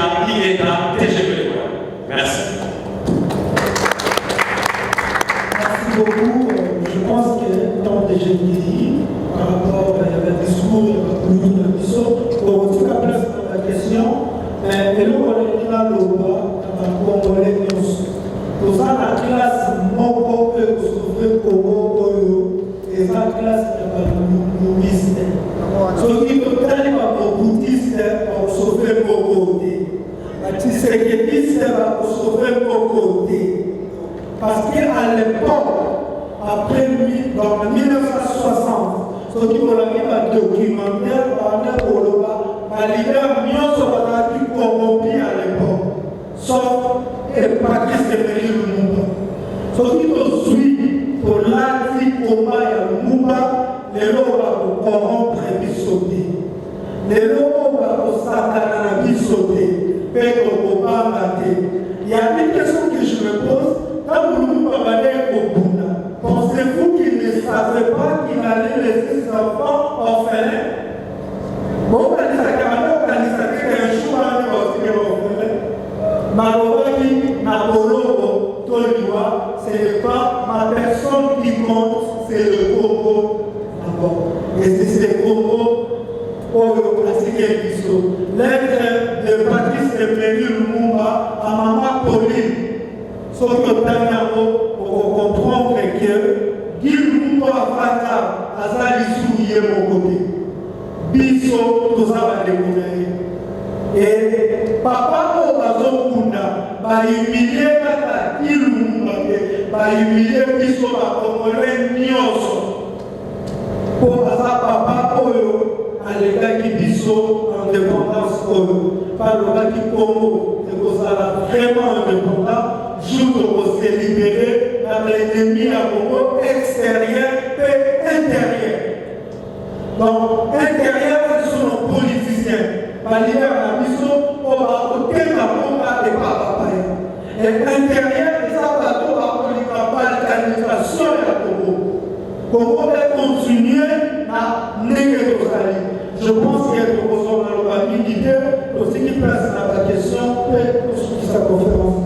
Speaker 8: déjà le voir. Merci.
Speaker 2: Merci beaucoup. Je pense que dans déjà dit par rapport au discours de la mission, pour tout cas place dans la question, et là on est là le roi, on est dans la classe non que vous souffrez pour et la classe de ministère. Ce qui peut aller par le bouddhiste, on sauve pour côté. Si c'est que ministère, on sauve pour côté. Parce qu'à l'époque, après lui, dans 1960, ce qui m'a mis un documentaire pendant pour le bas, ma leader mieux sera plus corrompu à l'époque. Sauf et Patrice de Lumumba. Ce qui nous suit pour l'Asie, combat et Lumumba, les lois pour corrompre et sauter. Les lois pour sataner et sauter. Pedro Boba Maté. Il y a une question que je me pose. Quand Lumumba va aller au Bunda, pensez-vous qu'il ne savait pas qu'il allait laisser ses enfants orphelins? Bon, on a dit qu'un jour, on est orphelin. Malobaki, Napolo, Toliwa, c'est pas ma personne qui compte, c'est le Congo. Et c'est le Congo pour le classique et Bisso. Lettre de Patrice Emery Lumumba à Maman Pauline. Sauf que pour comprendre que Guy Lumumba Fata, Azali Souye mon côté. Bisso, tout ça va découvrir. Et papa Obazo Kunda va humilier Kata Guy Lumumba, va humilier Bisso, va comprendre Nyoso. Pour ça, papa Oyo, à l'état qui Bisso, en dépendance Oyo. Par le bas qui Congo, c'est pour ça vraiment indépendant. Jour pour se libérer dans l'ennemi à Congo extérieur et intérieur. Donc, intérieur, ce sont nos politiciens. manière à biso, on va côté la bombe et pas papa. Et l'intérieur de ça, on va les campagnes d'administration et Congo. Congo va continuer à négocier. Je pense qu'il y a des propositions dans le famille d'idées, aussi qui place dans la question et aussi sa conférence.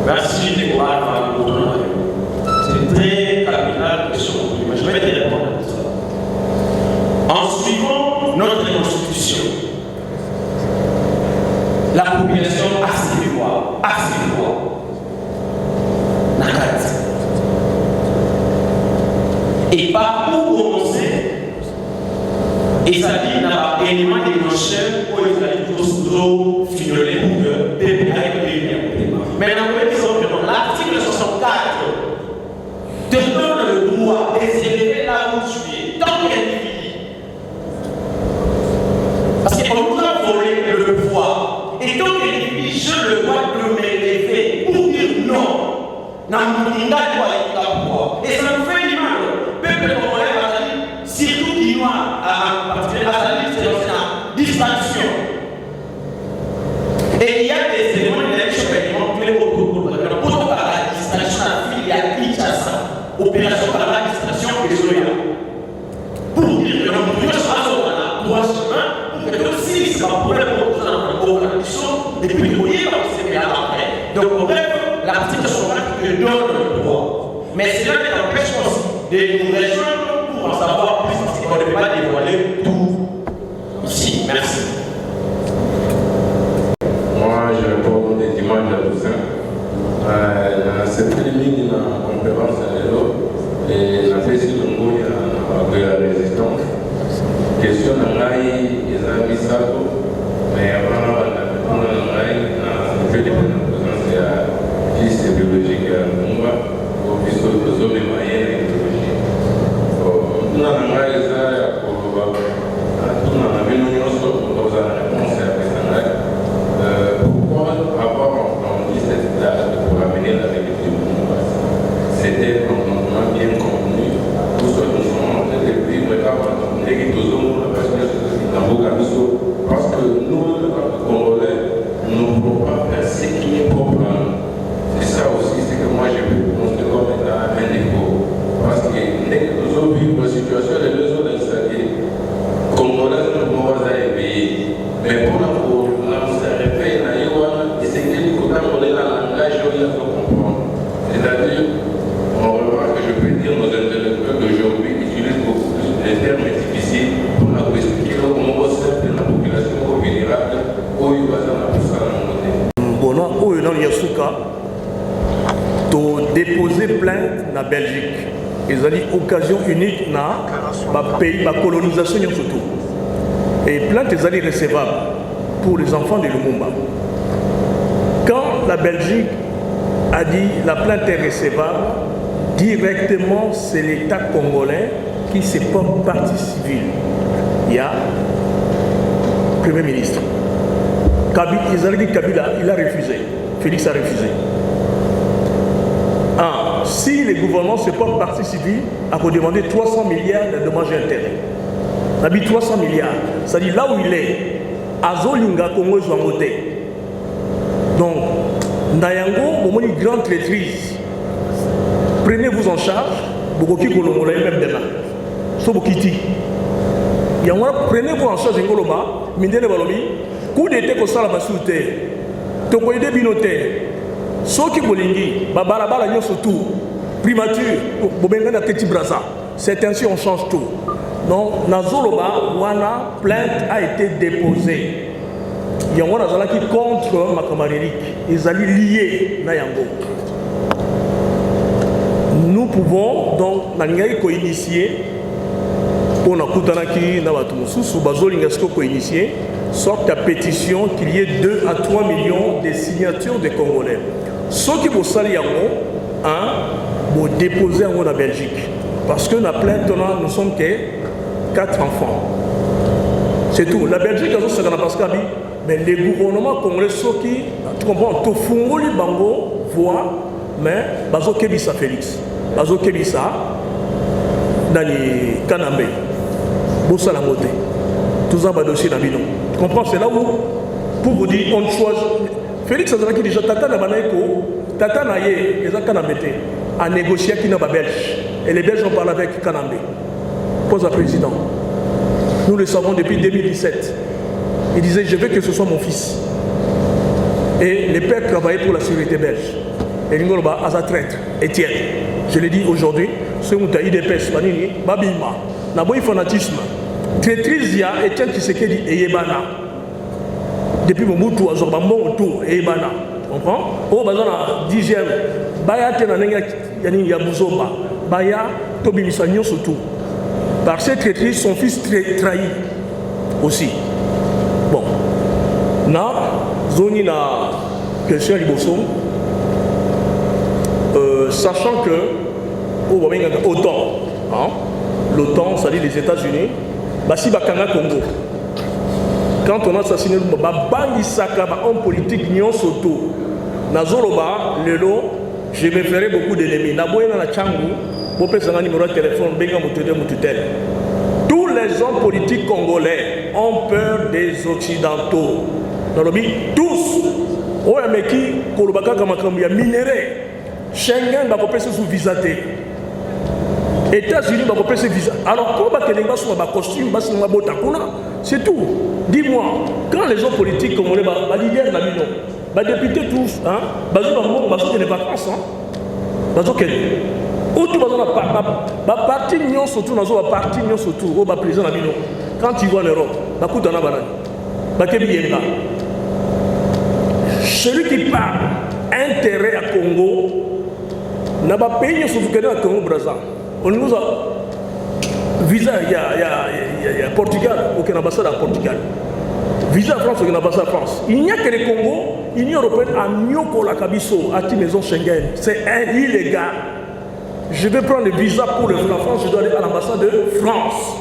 Speaker 8: Merci de voir c'est très capital question. Je vais te répondre à ça. En suivant notre constitution, la population a ses droits, et pas pour commencer, et ça dit dans l'élément déclencheur où il a toujours fignolé pour que des pays maintenant, l'article 64 te donne le droit de s'élever là où tu es, tant qu'individu. Parce qu'on nous a volé le pouvoir. Et tant qu'individu, j'ai le droit de m'élever pour dire non. Et ça nous fait du mal. Peuple congolais, surtout Guinois, à la distraction. Et il y a des éléments de l'élection pour la distraction à Kinshasa, opération par la distraction et Zoya. Pour dire que nous sommes à droit chemin, pour que aussi, c'est pas pour le pour la mission, et puis nous voyons c'est bien après. Donc, en fait, l'article 64 te donne le droit. Mais cela n'empêche pas de nous rejoindre pour en savoir plus, parce qu'on ne peut pas dévoiler tout ici. Merci.
Speaker 9: Je réponds des dimanches à Toussaint. Cette ligne dans la conférence et la fait sur le mot de la résistance. Question de l'AI, ils ont mis ça, mais avant on a fait des présence à fils biologique à Mumba, au fils de zone moyenne et idéologie. On a un rail, on a vu une réponse à pourquoi avoir dit cette date pour amener la réalité du monde? C'était un moment bien convenu. Tout ce que nous sommes en train de vivre, parce que nous, le Congolais, nous ne pouvons pas faire ce qui est propre à nous. C'est ça aussi, c'est que moi j'ai pu montrer comme état un défaut. Parce que dès que nous avons vu une situation de deux autres installés, Congolais ne pouvons pas éveiller. Mais pour la c'est-à-dire, on remarque que je peux dire nos intellectuels d'aujourd'hui utilisent beaucoup plus les termes difficiles pour la expliquer comment on observe la population vulnérable où il va dans la personne.
Speaker 3: Bon, où dans Yasuka, tu déposé plainte na Belgique. Ils ont dit occasion unique na pays, la colonisation surtout. Et plainte est allée recevable pour les enfants de Lumumba. Quand la Belgique a dit la plainte est recevable, directement c'est l'État congolais qui se porte partie civile. Il y a le Premier ministre. Ils avaient dit Kabila, il a refusé. Félix a refusé. Si le gouvernement se porte partie civile, il faut demander 300 milliards de dommages et intérêts. Ça dit 300 milliards. Ça dit là où il est, Azolinga Congo Zouangote. Nayango, moment une grande traîtrise. Prenez-vous en charge, Bokoki Kolombola même demain. Sobokiti. Prenez-vous en charge Ngoloba, Mindele Balobi, coup d'été qu'on sala basute. Tokoyede binote. Soki Bolingi, Babalabala Nyon surtout, primature, Bobengana Keti Braza. C'est ainsi on change tout. Donc, Nazoloba, Wana, plainte a été déposée. Il y a un qui contre ma camarade. Ils allaient lier Nayango. Nous pouvons donc, initier, pour nous initier, sorte de pétition qu'il y ait 2 à 3 millions de signatures de Congolais. Ceux qui vont salir vont déposer en Belgique. Parce que la plainte, nous sommes que 4 enfants. C'est tout. La Belgique, mais les gouvernements congolais, tu comprends, tout fungoli bango voit, mais bazo kebisa Félix, bazo kebisa Nani Kanambe, Bossa la moté, tout ça va dossier d'Abino. Tu comprends, c'est là où, pour vous dire, on choisit. Félix a dit déjà, Tata Nabanaïko, Tata Naye, les Kanambe, a négocié avec les Belges. Et les Belges ont parlé avec Kanambe. Pose à président. Nous le savons depuis 2017. Il disait, je veux que ce soit mon fils. Et les pères travaillaient pour la sécurité belge. Et Ngoloba a sa traître, Étienne. Je l'ai dit aujourd'hui, ce qui a eu des pêches, Babima, Naboy fanatisme. Traîtrise, il y a Étienne Tshisekedi et Yebana. Depuis mon bout, mon tour, et Yebana. Tu comprends? Oh, bazana 10e. Baya Tenanenga Yani Yabuzoba. Baya Tobimisa Nyon surtout. Par cette traîtrise, son fils trahi aussi. Bon. Na, zoni na question Liboso. Sachant que l'OTAN, c'est-à-dire les États-Unis, Basi Bakanga Congo. Quand on a assassiné un homme politique, Nyon Soto, Nazoloba, Lelo, je me ferai beaucoup d'ennemis. Naboye na Tchangou, un numéro de téléphone, tous les hommes politiques congolais ont peur des Occidentaux. Tous. Oyameki, Kolobaka Kamakambi, minéré. Schengen va couper sous visa. États-Unis va couper ce visa. Alors, comment les gens sont en costume, c'est tout. Dis-moi, quand les hommes politiques congolais, les leaders de la Mino, les députés tous, ils ont des vacances. Où tu vas partir surtout dans la partie surtout au président Nabino. Quand tu vas en Europe, celui qui parle intérêt à Congo n'a pas payé surtout que dans Congo Brazza. On nous a visa il y a Portugal, aucune ambassade à Portugal. Visa France, aucune ambassade à France. Il n'y a que le Congo, l'Union européenne a Nyoko la Kabiso, à maison Schengen. C'est illégal. Je vais prendre le visa pour la France, je dois aller à l'ambassade de France.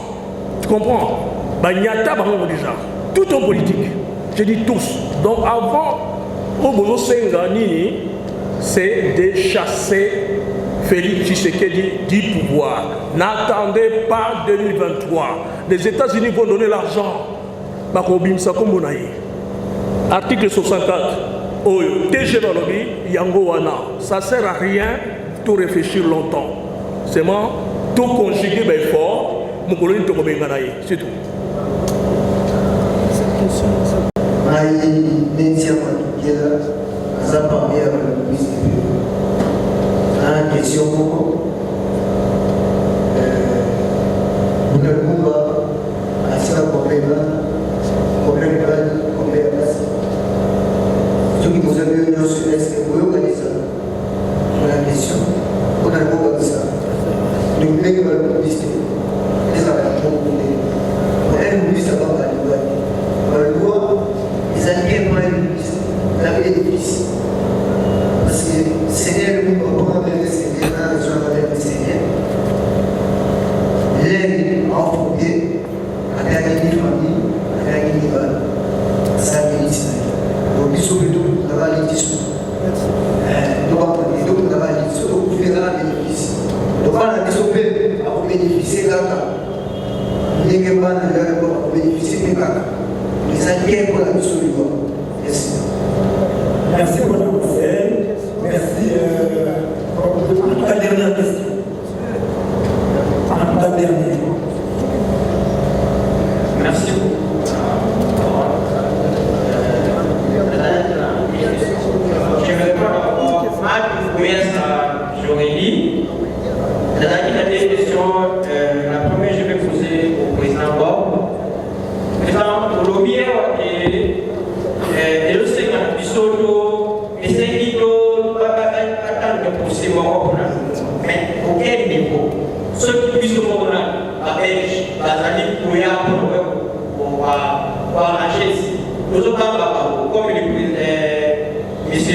Speaker 3: Tu comprends? Banyata déjà. Tout en politique. Je dis tous. Donc avant, au Bozo Sengani, c'est de chasser Félix Tshisekedi du pouvoir. N'attendez pas 2023. Les États-Unis vont donner l'argent. Article 64. TG Balobi, Yango Wana. Ça ne sert à rien. Tout réfléchir longtemps. C'est moi, tout conjuguer fort, mon collègue te remet c'est tout.
Speaker 2: Cette question,
Speaker 1: Merci pour la conseil.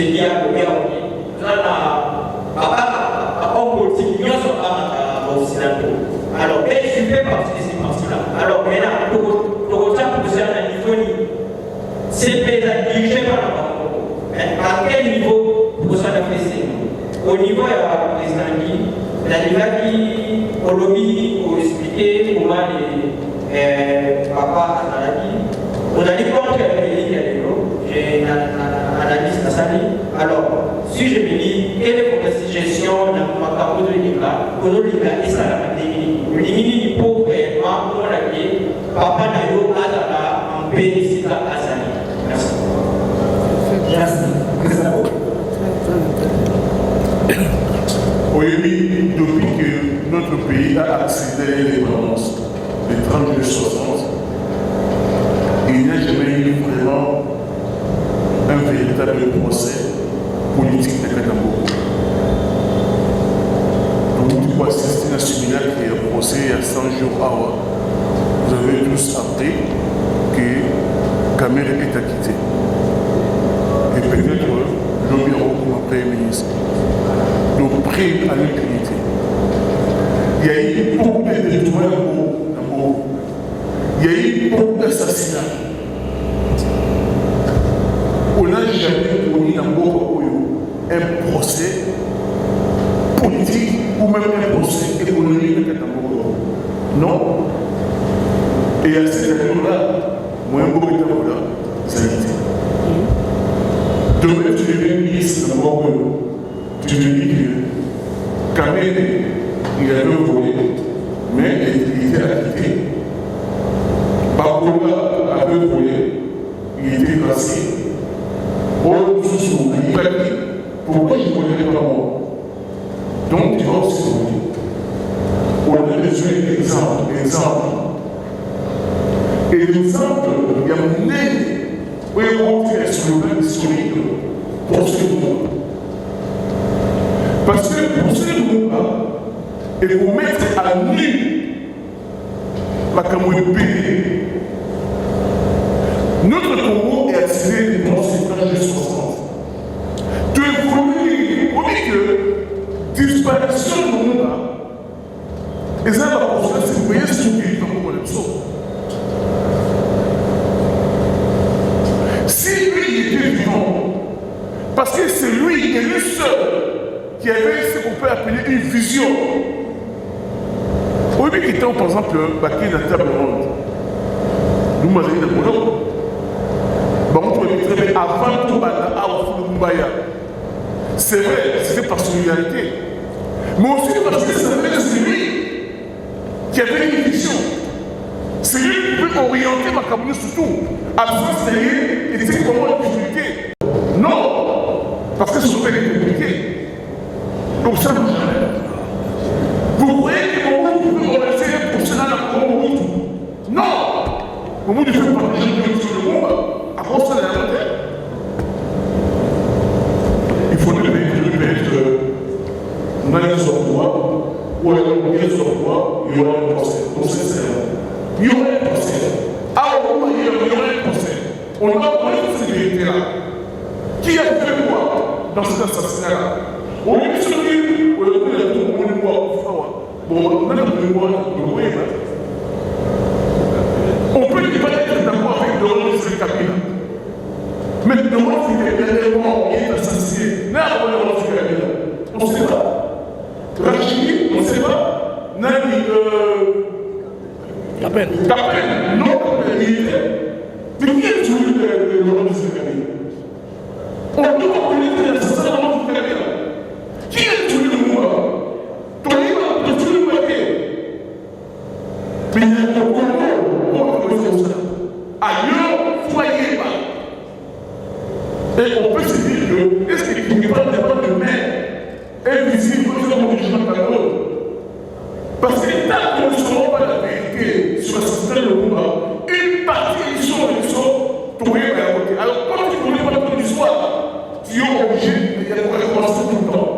Speaker 8: lié à l'Occident. En politique, nous sommes occidentaux. Alors, je fais partie de ces partis-là. Alors, maintenant, le retard pour ça, c'est dirigé par la Banque. À quel niveau pour ça la fait? Au niveau de la président qui, au lobby, pour expliquer comment les papas on a dit contre le pays, j'ai une analyse à ça. Alors, si je me dis, quelle est votre suggestion dans ma carte de l'État, pour nous, l'État est ça, le limite pour vraiment, pour la vie, papa Nayo, Adala, en pays, à Azali. Merci.
Speaker 7: Oui, depuis que notre pays a accédé à l'indépendance des 30 et 60, il n'y a jamais eu vraiment un véritable procès politique de Katambo. Donc, vous pouvez assister à un séminaire qui est procès à 100 jours à Awa. Vous avez tous appris que Kamer est acquitté. Et peut-être Lomiro comme Premier ministre. Donc, prêt à l'impunité. Il y a eu beaucoup de détournements. Il y a eu beaucoup d'assassinats. On n'a jamais connu un procès politique ou même un procès économique de Katambo. Non. Et à cette époque-là, moi, un beau Katambo, ça a été. Demain, tu deviens ministre de Morgo. Tu te dis que Kamel, il avait volé, mais il était acquitté. Bakola avait volé, il était placé. Bon, il va dire, pourquoi je ne voulais pas moi? Donc, tu vas aussi voler. On a besoin d'exemples. Et l'exemple, il y a un nez où il y a un sur le plan historique pour ce mouvement. Parce que pour ce mouvement, et pour mettre à nu la Cameroun, notre Congo est attiré dans ces années 60. Tu es voulu que disparition du monde, et ça va pour ça, c'est vous voyez ce qui est dans le monde. Si lui était vivant, parce que c'est lui qui est le seul qui avait ce qu'on peut appeler une vision. Au début, qui était par exemple baqué dans la table ronde, nous m'avons dit le boulot. Avant tout, c'est vrai, c'était par solidarité. Mais aussi parce que c'est lui qui avait une vision. C'est lui qui peut orienter ma Cameroun surtout. Absence derrière, et c'est comment la difficulté. Non, parce que son père est compliqué. Donc ça ne jamais. Vous croyez que mon monde peut organiser pour cela la Cameroun? Non! Au bout du fait partager le monde, à cause de la terre. Il faut le mettre dans les emplois, ou alors dans les emplois, il y aura un procès. Donc c'est ça. Il y aura un procès. Ah, il y aura un procès. On va connaître cette vérité-là. Qui a fait quoi dans cet assassinat-là? On lui dit ce qu'il on lui dit tout le monde voit. Bon, on a le pouvoir de louer. On peut ne pas être d'accord avec le rôle de ce Kabila. Mais le rôle qui est réellement assassiné, n'a pas le rôle de Kabila. On ne sait pas. Rachidi, on ne sait pas. Nani,
Speaker 3: Capel.
Speaker 7: Non, il était. Mais qui est toujours le rôle de ce Kabila? On doit connaître l'assassin de Kabila. Qui est toujours le mouvement? Tony va toujours le marquer. Mais il y a un ailleurs, soyez pas. Et on peut se dire que, est-ce qu'il n'y a pas de mer invisible pour faire mon jugement par l'autre? Parce que tant que nous ne saurons pas la vérité sur le système de Lumba, une partie ils sont tombés par la côté. Alors, quand tu ne connais pas ton histoire, tu es obligé de recommencer tout le temps.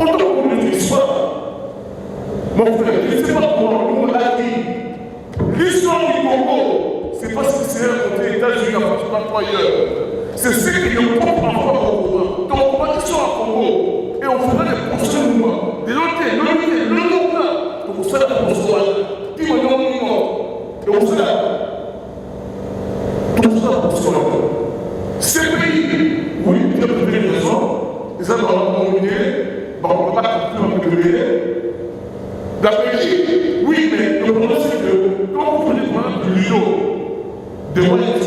Speaker 7: On doit connaître l'histoire. Mon frère, je ne sais pas comment on l'a dit. L'histoire du Congo, c'est pas ce qui s'est raconté aux États-Unis, en France, pas ailleurs. C'est ce que le peuple en France La Belgique, oui, mais le problème c'est que quand vous prenez par exemple l'UNO de Moët,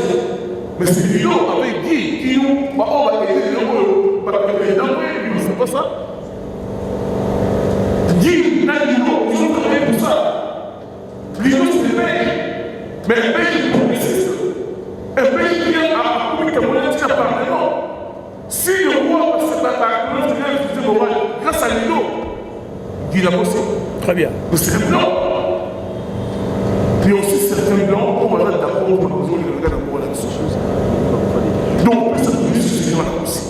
Speaker 7: mais c'est l'UNO avec qui nous, on va aider les gens, c'est pas ça. Guy, là, l'UNO, ils ont travaillé pour ça. L'UNO c'est le Belge, mais le Belge est progressiste. Un Belge qui vient à République Camerounaise qui a parlé, non. Si le roi se bat à la Cameroun, grâce à l'UNO, Guy l'a bossé.
Speaker 3: Très bien.
Speaker 7: C'est un blanc. Puis aussi certains blancs, on va d'accord pour la besoin de regarder encore la chose. Donc, ça peut être ce là aussi.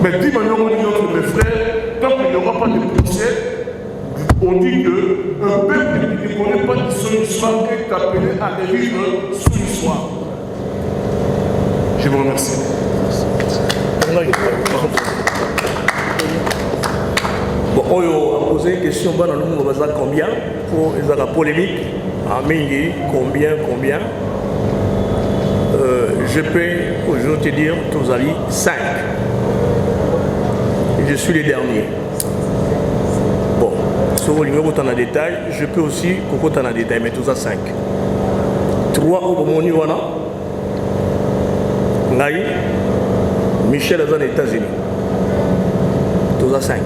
Speaker 7: Mais dis maintenant, mes frères, tant qu'il n'y aura pas de procès, on dit qu'un peuple qui ne connaît pas de son histoire est appelé à vivre son histoire. Je vous remercie.
Speaker 3: Bon, on a posé une question, combien pour la polémique, combien je peux aujourd'hui te dire, tous allés 5. Je suis le dernier. Bon, sur le numéro dans le détail, je peux aussi cocoter dans le détail, mais tous à 5. 3 au moment où Naï, Michel est aux États-Unis. Tous à 5.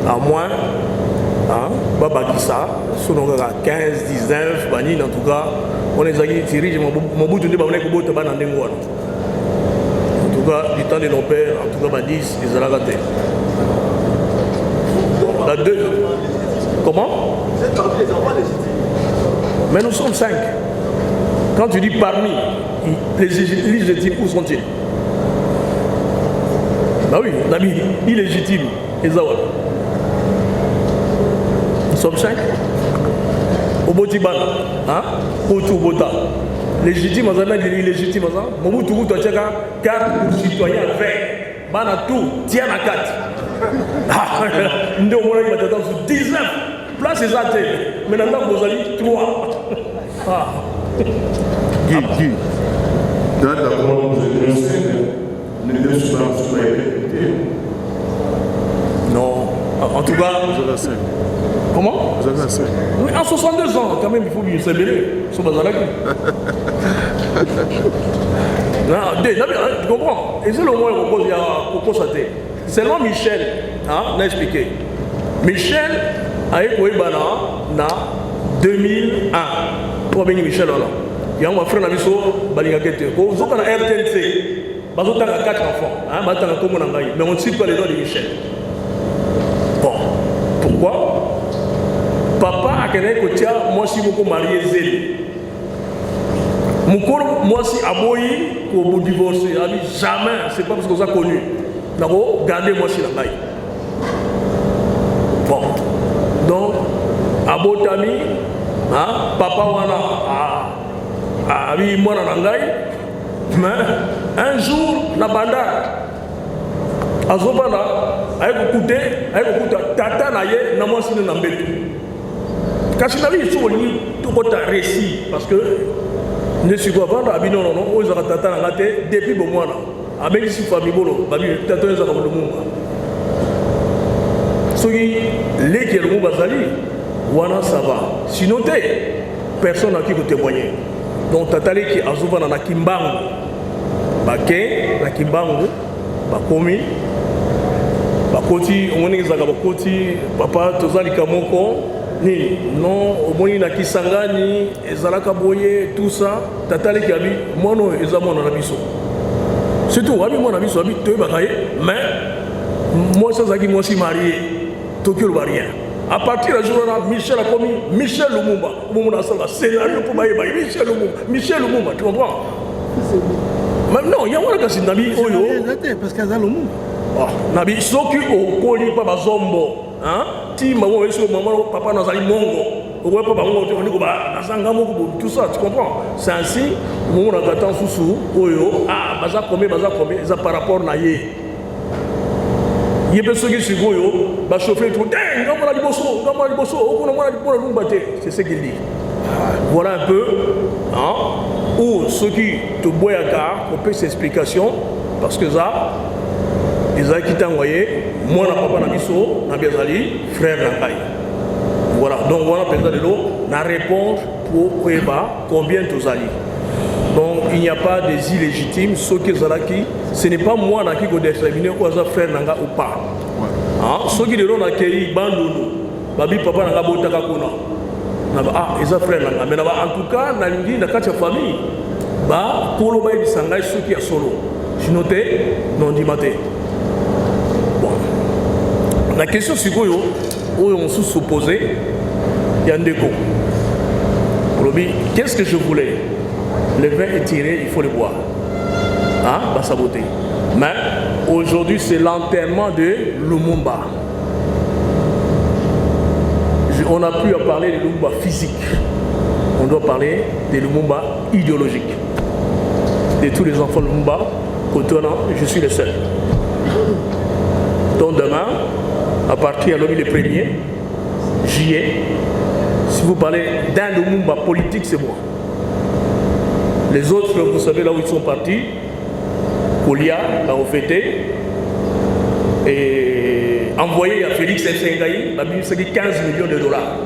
Speaker 3: À moins, Baba Kissa, sur 15, 19, Bani, en tout cas, on est allé tirer, mon bout de nez, on est au bout de Ban en Dengoan. En tout cas, du temps de nos pères, en tout cas, 10, ils ont raté. La 2. Comment?
Speaker 6: Vous êtes parmi les enfants légitimes.
Speaker 3: Mais nous sommes 5. Quand tu dis parmi, les légitimes, où sont-ils? Bah oui, on a mis illégitime. Nous sommes 5. Au Botibana, au Bota. Légitime, on a dit illégitime. Mon tu as 4 pour citoyens 20. Bana tout, tiens à 4. Nous avons 19. Place est à terre. Maintenant, vous avez 3.
Speaker 7: Guy, dans la commande, vous êtes un 5, ne suis pas
Speaker 3: non, en tout cas,
Speaker 7: vous avez 5.
Speaker 3: Comment?
Speaker 7: Vous avez 5.
Speaker 3: Oui, en 62 ans, quand même, il faut bien se mêler. Tu comprends? Et c'est le moins qu'il y a pour constater. Seulement Michel, n'a expliqué. Michel a été en 2001. Pour venir Michel, il y a un frère qui a été vous êtes à RTNC. Vous avez 4 enfants. Mais on ne cite pas les noms de Michel. Bon, pourquoi? Papa a quelqu'un qui tient, moi si beaucoup marié zéli. Moi si aboyi pour vous divorcer, jamais, c'est pas parce que vous avez connu. D'abord, gardez moi si la maille. Bon, donc, abotami, papa wana a mis moi dans la mais un jour, la banda, azobana, avec écouté, tata naye, n'a moi si n'a mbétu. Quand je n'avais pas eu tout votre récit, parce que ne suis pas vendre, non, non, aux tata n'a raté depuis bon mois. Avec ici, famille bolo, tata n'a pas le monde. Ce qui est le monde bazali, wana ça va. Sinon, personne n'a qui vous témoigner. Donc, tata qui a souvent dans la kimbango, baké, la kimbango, bakomi, bakoti, on est dans bakoti, papa, tozali kamoko. Non, au moins na Kisangani, ezalaka boye, tout ça, tatali qui abi, moi non, ezamo na biso. C'est tout, abi moi na biso, abi toi bakaye, mais moi ça zaki moi si marié, Tokyo le rien. À partir du jour là, Michel a commis Michel Lumumba, Lumumba ça scénario pour bailler Michel Lumumba, tu comprends? Mais non, il y a un cas nabi oyo.
Speaker 2: Parce qu'il y a Lumumba.
Speaker 3: Ah, nabi soki o koli pa bazombo. Si maman est maman, papa n'a pas mongo, ou papa tout ça, tu comprends? C'est ainsi, on a gâté en sous oyo, baza comé, ça par rapport à yé. Il y a des personnes qui sont goyo, bah chauffer tout, c'est ce qu'il dit. Voilà un peu, ou ceux qui te boivent à car, on peut ces explications, parce que ça, ils ont quitté envoyé. Moi, na papa na biso, na biazali, frère na kai. Voilà, donc voilà peut-être de l'eau, la réponse pour combien tous allez. Donc il n'y a pas des illégitimes, ceux qui sont là ce n'est pas moi qui vais déterminer ou frère nanga ou pas. Ceux qui l'ont accueilli, babi papa nanga botaka kuna. Ah, ils ont frère nanga. Mais en tout cas, dans la famille, pour le bail de Sangay, ceux qui sont solo. Je notais, non dit maté. Bon. La question c'est quoi, où on se posait, il y a un déco. Qu'est-ce que je voulais? Le vin est tiré, il faut le boire. Bah saboter. Mais aujourd'hui, c'est l'enterrement de Lumumba. On n'a plus à parler de Lumumba physique. On doit parler de Lumumba idéologique. De tous les enfants de Lumumba, je suis le seul. Donc demain, à partir de le 1er juillet, si vous parlez d'un Lumumba politique, c'est moi. Les autres, vous savez là où ils sont partis, Koulia, là où fêté, et envoyé à Félix Sengaï, c'est 15 millions de dollars.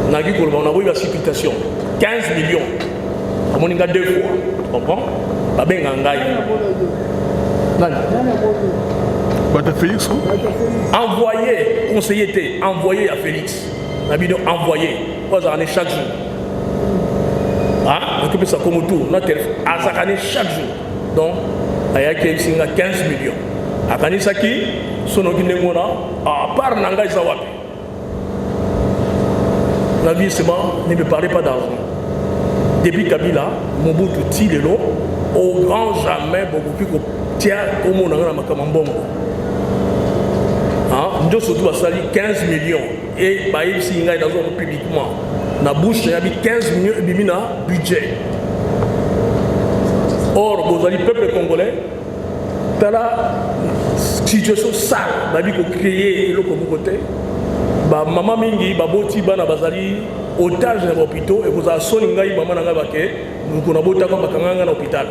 Speaker 3: On a eu la supputation. 15 millions. On a eu 2 fois. Tu comprends?
Speaker 7: Félix,
Speaker 3: envoyé, conseiller, envoyé à Félix. On a envoyé. On a chaque jour. On occupe ça comme tout. On a chaque jour. Donc, il y a 15 millions. À Kanisaki, son organisme, à part Nanga Zawapi. La vie, c'est bon, ne me parlez pas d'argent. Depuis Kabila, Mobutu Tilelo, au grand jamais, beaucoup tiens, comme on a un makamambongo. Nous surtout à sali 15 millions. Et Baïb Singa dans un publiquement. La bouche, il y a 15 millions de budget. Or, vous avez le peuple congolais, dans la situation sale, vous avez créé le côté. Maman mingi, baboti bana bazali otage dans l'hôpital et vous avez sonné ngai maman nanga bake, vous avez bota comme bakanga dans l'hôpital.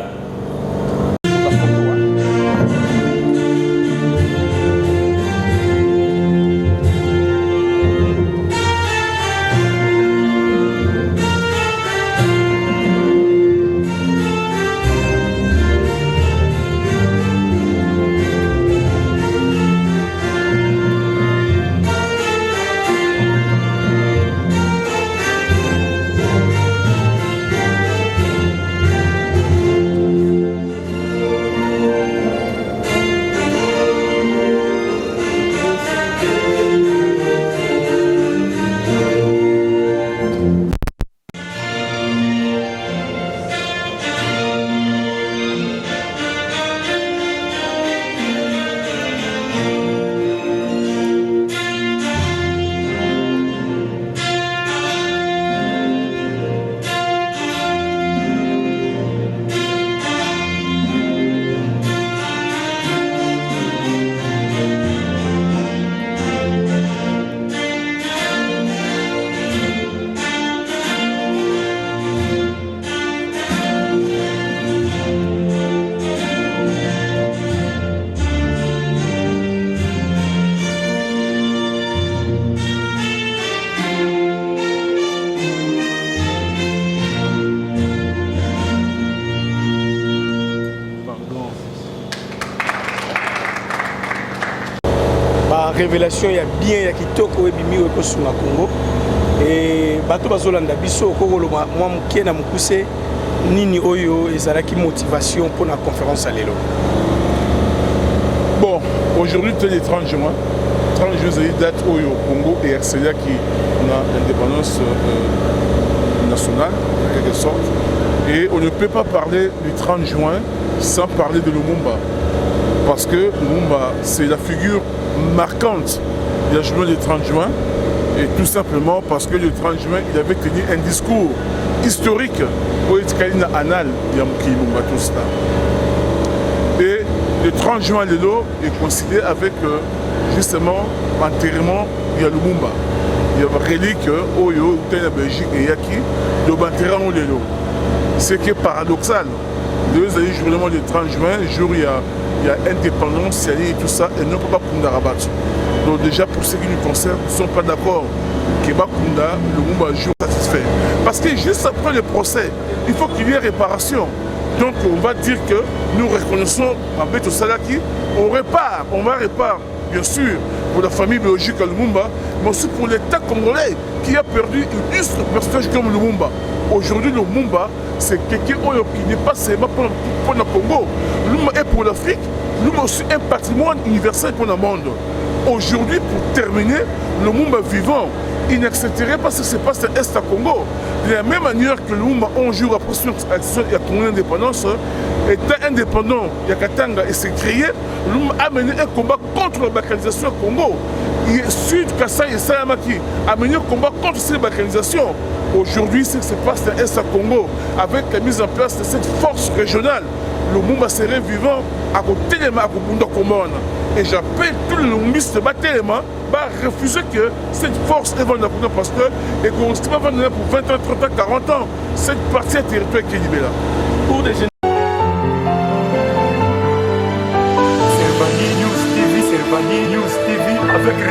Speaker 10: Révélation il y a bien il y a kitoko ebimi ko sur la Congo et bato bazolanda biso ko moi mukie na mukuse nini oyo ezalaki motivation pour la conférence à l'élo.
Speaker 7: Bon, aujourd'hui c'est le 30 juin. 30 juin c'est date oyo Congo et RCA qui a l'indépendance nationale en quelque sorte et on ne peut pas parler du 30 juin sans parler de Lumumba parce que Lumumba c'est la figure marquante de la journée du 30 juin et tout simplement parce que le 30 juin il avait tenu un discours historique pour être Kalina Anal Lumumba tout ça. Et le 30 juin Lelo est coïncidé avec justement l'enterrement de Lumumba. Il y a une relique Oyo, la Belgique et Yaki, de l'enterrement de Lelo. Ce qui est paradoxal. Le jour du 30 juin, jour il y a indépendance, il y a tout ça, et non pas pour Ndarabat. Donc déjà pour ce qui nous concerne, nous ne sommes pas d'accord que Bakunda, le Lumumba joue satisfait. Parce que juste après le procès, il faut qu'il y ait réparation. Donc on va dire que nous reconnaissons en Beto Salaki, on va réparer, bien sûr, pour la famille biologique à Lumumba, mais aussi pour l'État congolais qui a perdu un illustre personnage comme Lumumba. Aujourd'hui, Lumumba, c'est quelqu'un qui n'est pas seulement pour le Congo. Lumumba est pour l'Afrique, Lumumba aussi un patrimoine universel pour le monde. Aujourd'hui, pour terminer, Lumumba vivant, il n'accepterait pas ce qui se passe à l'Est à Congo. De la même manière que Lumumba, 11 jours après son action et son indépendance, étant indépendant, Yakatanga et s'est créé, Lumumba a mené un combat contre la balkanisation au Congo. Sud Kassai et Salamaki a mené un combat contre cette balkanisation. Aujourd'hui, ce qui se passe à l'Est à Congo, avec la mise en place de cette force régionale, Lumumba serait vivant à côté de Makubunda Komona. Et j'appelle tous les lumumbistes à refuser que cette force est vendue parce que et qu'on ne va pas pour 20 ans, 30 ans, 40 ans, cette partie est territoire qui est libérée.